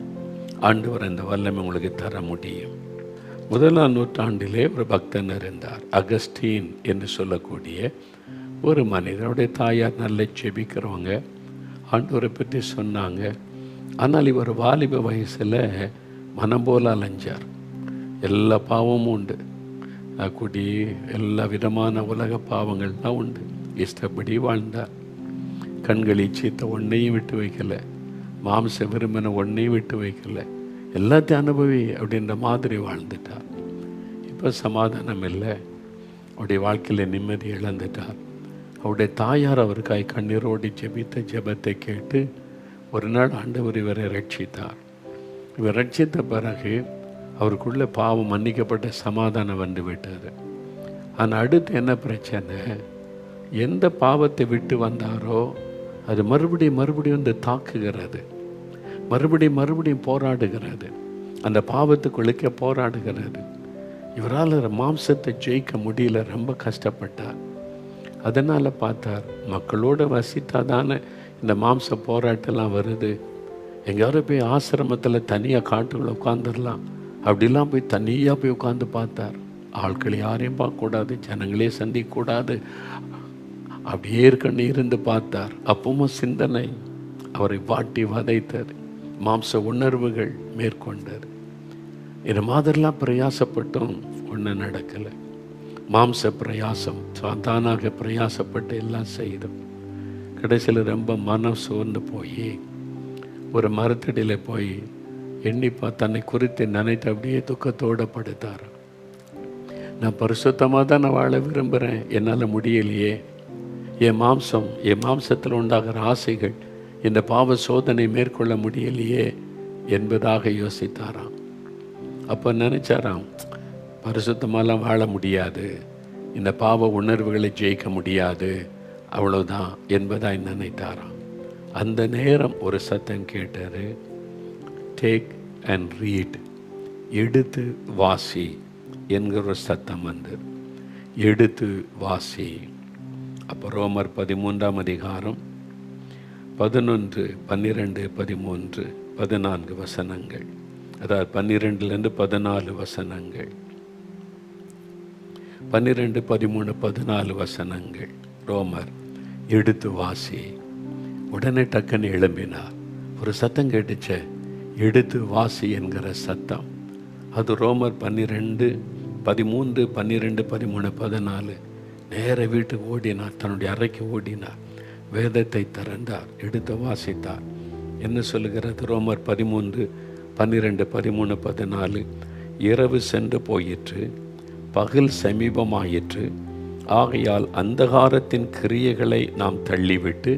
ஆண்டவர் அந்த வல்லமை உங்களுக்கு தர முடியும். 1ஆம் நூற்றாண்டிலே ஒரு பக்தன் இருந்தார், அகஸ்டீன் என்று சொல்லக்கூடிய ஒரு மனிதனுடைய தாயார் நல்ல செபிக்கிறவங்க, ஆண்டவரை பற்றி சொன்னாங்க. ஆனால் இவர் வாலிப வயசில் மனம் போல அலைஞ்சார். எல்லா பாவமும் உண்டு, குடி, எல்லா விதமான உலக பாவங்கள்லாம் உண்டு. இஷ்டப்படி வாழ்ந்தார். கண்கள் இச்சித்த ஒன்றையும் விட்டு வைக்கலை, மாம்ச விரும்பின ஒன்றையும் விட்டு வைக்கலை, எல்லாத்தையும் அனுபவி அப்படின்ற மாதிரி வாழ்ந்துட்டார். இப்போ சமாதானம் இல்லை, அவருடைய வாழ்க்கையில் நிம்மதி இழந்துட்டார். அவருடைய தாயார் அவருக்காய் கண்ணீரோடு ஜெபித்த ஜெபத்தை கேட்டு ஒரு நாள் ஆண்டவர் இவரை ரட்சித்தார். இவர் ரட்சித்த பிறகு அவருக்குள்ள பாவம் மன்னிக்கப்பட்ட சமாதானம் வந்து விட்டது. ஆனால் அடுத்து என்ன பிரச்சனை, எந்த பாவத்தை விட்டு வந்தாரோ அது மறுபடியும் மறுபடியும் வந்து தாக்குகிறது, மறுபடியும் மறுபடியும் போராடுகிறது, அந்த பாவத்துக்குள்ளுக்க போராடுகிறது. இவரால் மாம்சத்தை ஜெயிக்க முடியல, ரொம்ப கஷ்டப்பட்டார். அதனால் பார்த்தார், மக்களோடு வசித்தாதானே இந்த மாம்ச போராட்டம்லாம் வருது. எங்கேயாவது போய் ஆசிரமத்தில் தனியாக காட்டுக்குள்ள உட்காந்துடலாம், அப்படிலாம் போய் தனியாக போய் உட்காந்து பார்த்தார். ஆட்கள் யாரையும் பார்க்கக்கூடாது, ஜனங்களே சந்திக்கக்கூடாது, அப்படியே இருக்கணும் இருந்து பார்த்தார். அப்பவும் சிந்தனை அவரை வாட்டி வதைத்தது, மாம்ச உணர்வுகள் மேற்கொண்டது. இது மாதிரிலாம் பிரயாசப்பட்டும் ஒன்றும் நடக்கலை. மாம்ச பிரயாசம் தானாக பிரயாசப்பட்டு எல்லாம் செய்தோம். கடைசியில் ரொம்ப மனம் சோர்ந்து போய் ஒரு மரத்தடியில் போய் எண்ணிப்பா தன்னை குறித்து நினைத்து அப்படியே துக்கத்தோடு படுத்தார். நான் பரிசுத்தமாக தான் நான் வாழ விரும்புகிறேன், என்னால் முடியலையே. என் மாம்சத்தில் உண்டாகிற ஆசைகள் இந்த பாவ சோதனை மேற்கொள்ள முடியலையே என்பதாக யோசித்தாராம். அப்போ நினைச்சாராம், பரிசுத்தமாலாம் வாழ முடியாது, இந்த பாவ உணர்வுகளை ஜெயிக்க முடியாது, அவ்வளோதான் என்பதாய் நினைத்தாராம். அந்த நேரம் ஒரு சத்தம் கேட்டார், டேக் அண்ட் ரீட், எடுத்து வாசி என்கிற ஒரு சத்தம் வந்து, எடுத்து வாசி. அப்போ ரோமர் 13ஆம் அதிகாரம் 11, 12, 13, 14 வசனங்கள், அதாவது 12லேருந்து 14 வசனங்கள், 12, 13, 14 வசனங்கள். ரோமர் எடுத்து வாசி. உடனே டக்குன்னு எழும்பினார். ஒரு சத்தம் கேட்டுச்சே, எடுத்து வாசி என்கிற சத்தம். அது ரோமர் 12, 13, 12, 13, 14. நேர வீட்டுக்கு ஓடினார், தன்னுடைய அறைக்கு ஓடினார், வேதத்தை திறந்தார், எடுத்து வாசித்தார். என்ன சொல்லுகிறது? ரோமர் 13, 12, 13, 14. இரவு சென்று போயிற்று, பகல் சமீபமாயிற்று, ஆகையால் அந்தகாரத்தின் கிரியைகளை நாம் தள்ளிவிட்டு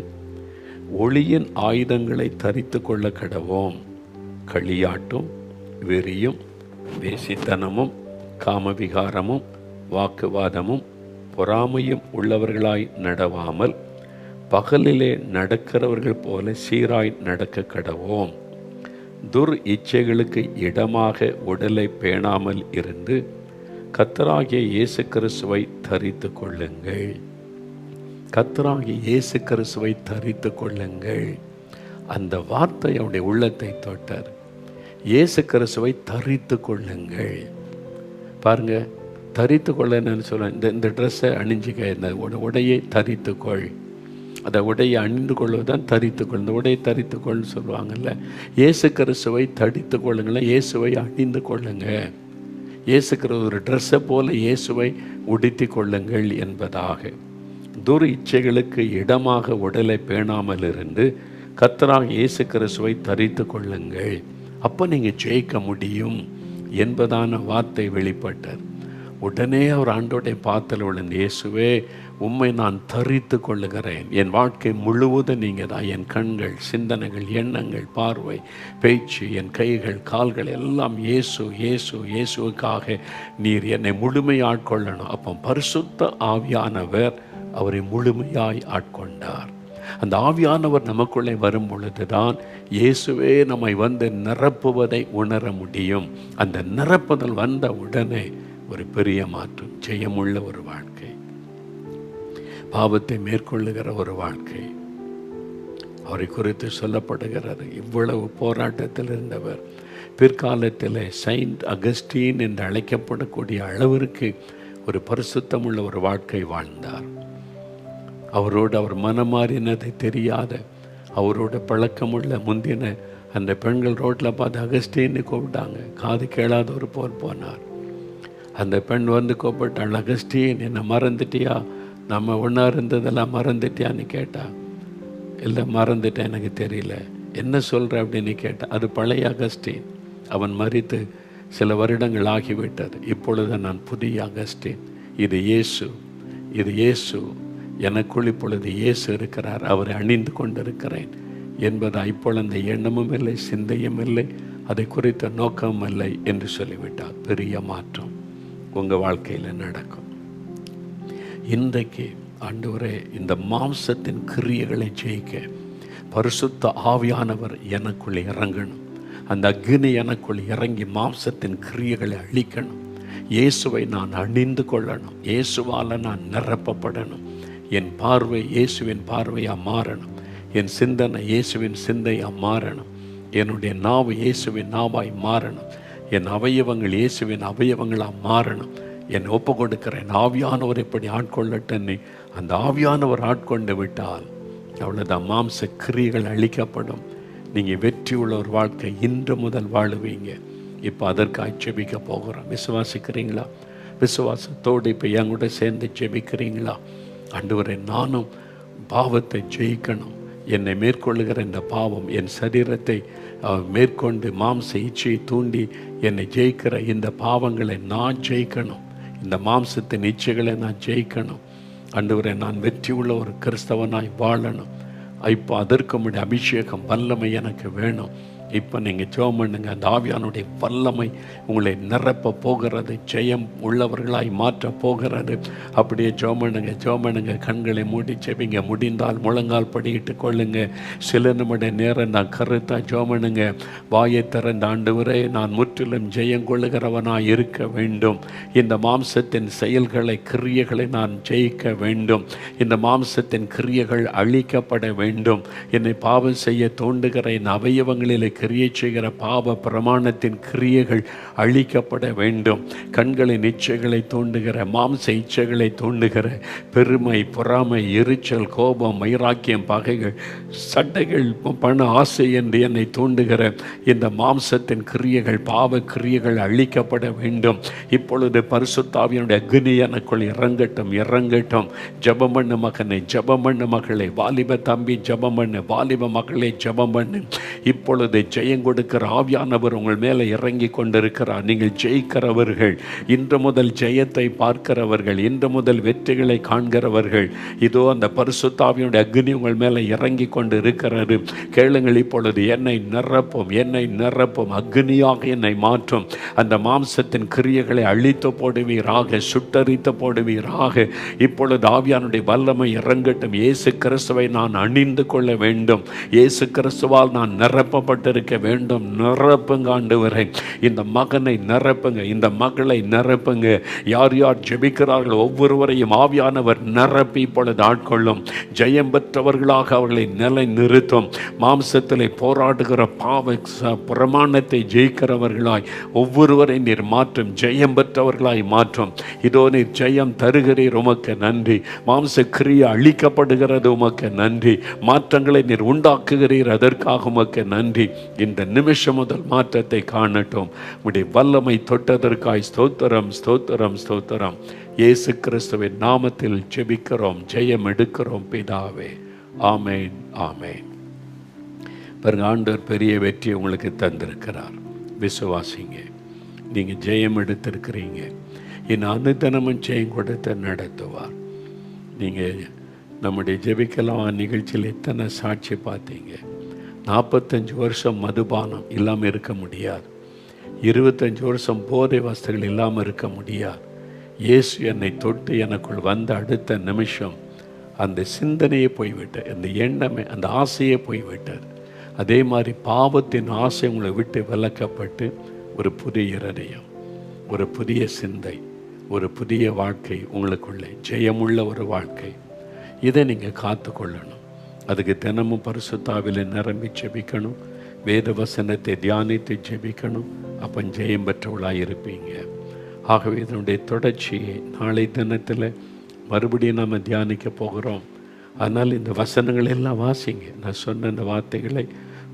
ஒளியின் ஆயுதங்களை தரித்து கொள்ள கடவோம். களியாட்டும் வெறியும் வேசித்தனமும் காமவிகாரமும் வாக்குவாதமும் பொறாமையும் உள்ளவர்களாய் நடவாமல் பகலிலே நடக்கிறவர்கள் போல சீராய் நடக்க கடவோம். துர் இச்சைகளுக்கு இடமாக உடலை பேணாமல் இருந்து கர்த்தராகிய இயேசு கிறிஸ்துவை தரித்து கொள்ளுங்கள். கர்த்தராகிய இயேசு கிறிஸ்துவை தரித்து கொள்ளுங்கள். அந்த வார்த்தை அவருடைய உள்ளத்தை தொட்டார். இயேசு கிறிஸ்துவை தரித்து கொள்ளுங்கள். பாருங்க, தரித்து கொள்ளன்னு சொல்ல, இந்த ட்ரெஸ்ஸை அணிஞ்சிக்க, இந்த உடையை தரித்துக்கொள். அந்த உடையை அணிந்து கொள்வதுதான் தரித்துக்கொள். இந்த உடையை தரித்துக்கொள்னு சொல்லுவாங்கல்ல. இயேசு கிறிஸ்துவை தரித்து கொள்ளுங்கள, இயேசுவை அணிந்து கொள்ளுங்க. இயேசுக்கிற ஒரு ட்ரெஸ்ஸை போல இயேசுவை உடுத்தி கொள்ளுங்கள் என்பதாக. துர் இச்சைகளுக்கு இடமாக உடலை பேணாமல் இருந்து கர்த்தராகிய இயேசு கிறிஸ்துவை தரித்து கொள்ளுங்கள். அப்போ நீங்கள் ஜெயிக்க முடியும் என்பதான வார்த்தை வெளிப்பட்டார். உடனே அவர் ஆண்டோடைய பாத்தில் விழுந்து, இயேசுவே உம்மை நான் தரித்து கொள்ளுகிறேன். என் வாழ்க்கை முழுவதும் நீங்கள் தான். என் கண்கள், சிந்தனைகள், எண்ணங்கள், பார்வை, பேச்சு, என் கைகள், கால்கள் எல்லாம் இயேசு இயேசு இயேசுவுக்காக நீர் என்னை முழுமையாக ஆட்கொள்ளணும். அப்போ பரிசுத்த ஆவியானவர் அவரை முழுமையாய் ஆட்கொண்டார். அந்த ஆவியானவர் நமக்குள்ளே வரும் பொழுதுதான் இயேசுவே நம்மை வந்து நிரப்புவதை உணர முடியும். அந்த நிரப்புதல் வந்த உடனே ஒரு பெரிய மாற்றம், ஜெயமுள்ள ஒரு வாழ்க்கை, பாவத்தை மேற்கொள்ளுகிற ஒரு வாழ்க்கை அவரை குறித்து சொல்லப்படுகிறது. இவ்வளவு போராட்டத்தில் இருந்தவர் பிற்காலத்தில் செயின்ட் அகஸ்டீன் என்று அழைக்கப்படக்கூடிய அளவிற்கு ஒரு பரிசுத்தமுள்ள ஒரு வாழ்க்கை வாழ்ந்தார். அவரோடு அவர் மனமாறினதை தெரியாத, அவரோட பழக்கமுள்ள முந்தின அந்த பெண்கள் ரோட்டில் பார்த்து அகஸ்டீன்னு கூப்பிட்டாங்க. காது கேளாதவர் போல் போனார். அந்த பெண் வந்து கூப்பிட்டாள், அகஸ்டீன் என்னை மறந்துட்டியா, நம்ம ஒன்றா இருந்ததெல்லாம் மறந்துட்டியான்னு கேட்டா. இல்லை மறந்துட்டேன், எனக்கு தெரியல, என்ன சொல்கிற அப்படின்னு கேட்டான். அது பழைய அகஸ்டீன், அவன் மரித்து சில வருடங்கள் ஆகிவிட்டது. இப்பொழுது நான் புதிய அகஸ்டீன். இது இயேசு, இது இயேசு, எனக்குள் இப்பொழுது இயேசு இருக்கிறார், அவரை அணிந்து கொண்டிருக்கிறேன் என்பது இப்பொழுது அந்த எண்ணமும் இல்லை, சிந்தையும் இல்லை, அதை குறித்த நோக்கமும் இல்லை என்று சொல்லிவிட்டார். பெரிய மாற்றம் உங்கள் வாழ்க்கையில் நடக்கும். இன்றைக்கு ஆண்டவரே, இந்த மாம்சத்தின் கிரியைகளை ஜெயிக்க பரிசுத்த ஆவியானவர் எனக்குள்ளே இறங்கணும். அந்த அக்னி எனக்குள் இறங்கி மாம்சத்தின் கிரியைகளை அழிக்கணும். இயேசுவை நான் அணிந்து கொள்ளணும். இயேசுவால் நான் நிரப்பப்படணும். என் பார்வை இயேசுவின் பார்வையாக மாறணும். என் சிந்தனை இயேசுவின் சிந்தையாக மாறணும். என்னுடைய நாவு இயேசுவின் நாவாய் மாறணும். என் அவயவங்கள் இயேசுவின் அவயவங்களாக மாறணும். என் ஒப்பு கொடுக்கிறேன். ஆவியானவர் இப்படி ஆட்கொள்ளட்டன்னு அந்த ஆவியானவர் ஆட்கொண்டு விட்டால் அவ்வளோதான், மாம்ச கிரியைகள் அழிக்கப்படும். நீங்கள் வெற்றி உள்ள ஒரு வாழ்க்கை இன்று முதல் வாழுவீங்க. இப்போ அதற்காக ஜெபிக்க போகிறோம். விசுவாசிக்கிறீங்களா? விசுவாசத்தோடு இப்போ என் கூட சேர்ந்து ஜெபிக்கிறீங்களா? ஆண்டவரே, நானும் பாவத்தை ஜெயிக்கணும். என்னை மேற்கொள்ளுகிற இந்த பாவம் என் சரீரத்தை மேற்கொண்டு மாம்ச இச்சையை தூண்டி என்னை ஜெயிக்கிற இந்த பாவங்களை நான் ஜெயிக்கணும். இந்த மாம்சத்தின் இச்சைகளை நான் ஜெயிக்கணும். ஆண்டவரே, நான் வெற்றி உள்ள ஒரு கிறிஸ்தவனாய் வாழணும். இப்போ அதற்கு முன்னாடி அபிஷேகம் வல்லமை எனக்கு வேணும். இப்போ நீங்கள் ஜெபம் பண்ணுங்க. அந்த ஆவியானுடைய வல்லமை உங்களை நிரப்ப போகிறது. ஜெயம் உள்ளவர்களாய் மாற்ற போகிறது. அப்படியே ஜெபம் பண்ணுங்க. கண்களை மூடி ஜெபிங்க. முடிந்தால் முழங்கால் படியிட்டு கொள்ளுங்க. சில நிமிட நேரம் நான் கருத்தாக ஜெபம் பண்ணுங்க. வாயை திறந்த ஆண்டவரே, நான் முற்றிலும் ஜெயம் கொள்ளுகிறவனாய் இருக்க வேண்டும். இந்த மாம்சத்தின் செயல்களை கிரியைகளை நான் ஜெயிக்க வேண்டும். இந்த மாம்சத்தின் கிரியைகள் அழிக்கப்பட வேண்டும். என்னை பாவம் செய்ய தோண்டுகிற என் அவயவங்களில் கிரியை செய்கிற பாவ பிரமாணத்தின் கிரியைகள் அழிக்கப்பட வேண்டும். கண்களின் இச்சைகளை தூண்டுகிற மாம்ச இச்சைகளை தூண்டுகிற பெருமை, பொறாமை, எரிச்சல், கோபம், வைராக்கியம், பகைகள், சட்டைகள், பண ஆசை என்று என்னை தூண்டுகிற இந்த மாம்சத்தின் கிரியைகள், பாவ கிரியைகள் அழிக்கப்பட வேண்டும். இப்பொழுது பரிசுத்த ஆவியானுடைய அக்னி எனக்குள் இறங்கட்டும். ஜெபம் பண்ணு மகனை, ஜெபம் பண்ணு மகளே, வாலிப தம்பி ஜெபம் பண்ணு, வாலிப மகளே ஜெபம் பண்ணு. இப்பொழுது ஜெயம் கொடுக்கிற ஆவியானவர் உங்கள் மேலே இறங்கி கொண்டிருக்கிறார். நீங்கள் ஜெயிக்கிறவர்கள், இன்று முதல் ஜெயத்தை பார்க்கிறவர்கள், இன்று முதல் வெற்றிகளை காண்கிறவர்கள். இதோ அந்த பரிசுத்த ஆவியானுடைய அக்னி உங்கள் மேலே இறங்கி கொண்டு இருக்கிறது. கேளுங்கள். இப்பொழுது என்னை நிரப்பும், அக்னியாக என்னை மாற்றும். அந்த மாம்சத்தின் கிரியைகளை அழித்து போடுவீராக, சுட்டரித்து போடுவீராக. இப்பொழுது ஆவியானுடைய வல்லமை இறங்கட்டும். இயேசு கிறிஸ்துவை நான் அணிந்து கொள்ள வேண்டும். இயேசு கிறிஸ்துவால் நான் நிரப்பப்பட்டிருக்க வேண்டும். நிரப்புங்க ஆண்டவரே. இந்த மகனை நிரப்புங்க, இந்த மகளை நிரப்புங்க. யார் யார் ஜெபிக்கிறார்கள் ஒவ்வொருவரையும் ஆவியானவர் நிரப்பி இப்பொழுது ஆட்கொள்ளும். ஜெயம் பெற்றவர்களாக அவர்களை நிலை நிறுத்தும். மாம்சத்திலே போராடுகிற பாவ பிரமாணத்தை ஜெயிக்கிறவர்களாய் ஒவ்வொருவரை நீர் மாற்றும். ஜெயம் பெற்றவர்களாய் மாற்றும். இதோ நீர் ஜெயம் தருகிறீர், உமக்கு நன்றி. மாம்ச கிரியை அழிக்கப்படுகிறது, உமக்கு நன்றி. மாற்றங்களை நீர் உண்டாக்குகிறீர், அதற்காக உமக்கு நன்றி. இந்த நிமிஷம் முதல் மாற்றத்தை காணட்டும். உடைய வல்லமை தொட்டதற்காய் ஸ்தோத்திரம், ஸ்தோத்திரம், ஸ்தோத்திரம். இயேசு கிறிஸ்துவின் நாமத்தில் ஜெபிக்கிறோம், ஜெயம் எடுக்கிறோம் பிதாவே. ஆமேன், ஆமேன். பாருங்க, ஆண்டவர் பெரிய வெற்றி உங்களுக்கு தந்திருக்கிறார். விசுவாசிங்க. நீங்கள் ஜெயம் எடுத்திருக்கிறீங்க. இன்னும் அனுதினமும் ஜெயம் கொடுத்து நடத்துவார். நீங்கள் நம்முடைய ஜெபிக்கலாம் நிகழ்ச்சியில் எத்தனை சாட்சி பார்த்தீங்க. 45 வருஷம் மதுபானம் இல்லாமல் இருக்க முடியாது. 25 வருஷம் போதை வஸ்துகள் இல்லாமல் இருக்க முடியாது. இயேசு என்னை தொட்டு எனக்குள் வந்த அடுத்த நிமிஷம் அந்த சிந்தனையே போய்விட்டது, அந்த எண்ணமே, அந்த ஆசையே போய்விட்டது. அதே மாதிரி பாவத்தின் ஆசை உங்களை விட்டு விலக்கப்பட்டு ஒரு புதிய இருதயம், ஒரு புதிய சிந்தை, ஒரு புதிய வாழ்க்கை உங்களுக்குள்ளே, ஜெயமுள்ள ஒரு வாழ்க்கை. இதை நீங்கள் காத்து கொள்ளணும். அதுக்கு தினமும் பரிசுத்த ஆவியிலே நிரம்பி ஜெபிக்கணும். வேத வசனத்தை தியானித்து ஜெபிக்கணும். அப்போ ஜெயம் பெற்றவளாக இருப்பீங்க. ஆகவே இதனுடைய தொடர்ச்சியை நாளை தினத்தில் மறுபடியும் நாம் தியானிக்க போகிறோம். அதனால் இந்த வசனங்கள் எல்லாம் வாசிங்க. நான் சொன்ன இந்த வார்த்தைகளை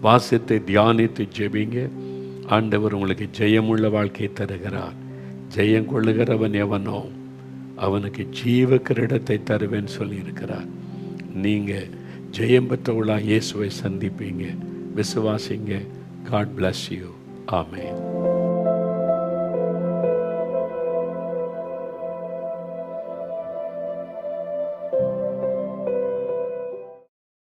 வாசித்து தியானித்து ஜெபிங்க. ஆண்டவர் உங்களுக்கு ஜெயமுள்ள வாழ்க்கையை தருகிறார். ஜெயம் கொள்ளுகிறவன் எவனோ அவனுக்கு ஜீவ கிரீடத்தை தருவேன்னு சொல்லியிருக்கிறார். நீங்கள் ஜெயம் பெற்றவர்களாக இயேசுவை சந்திப்பீங்க. விசுவாசிங்க. God bless you. Amen.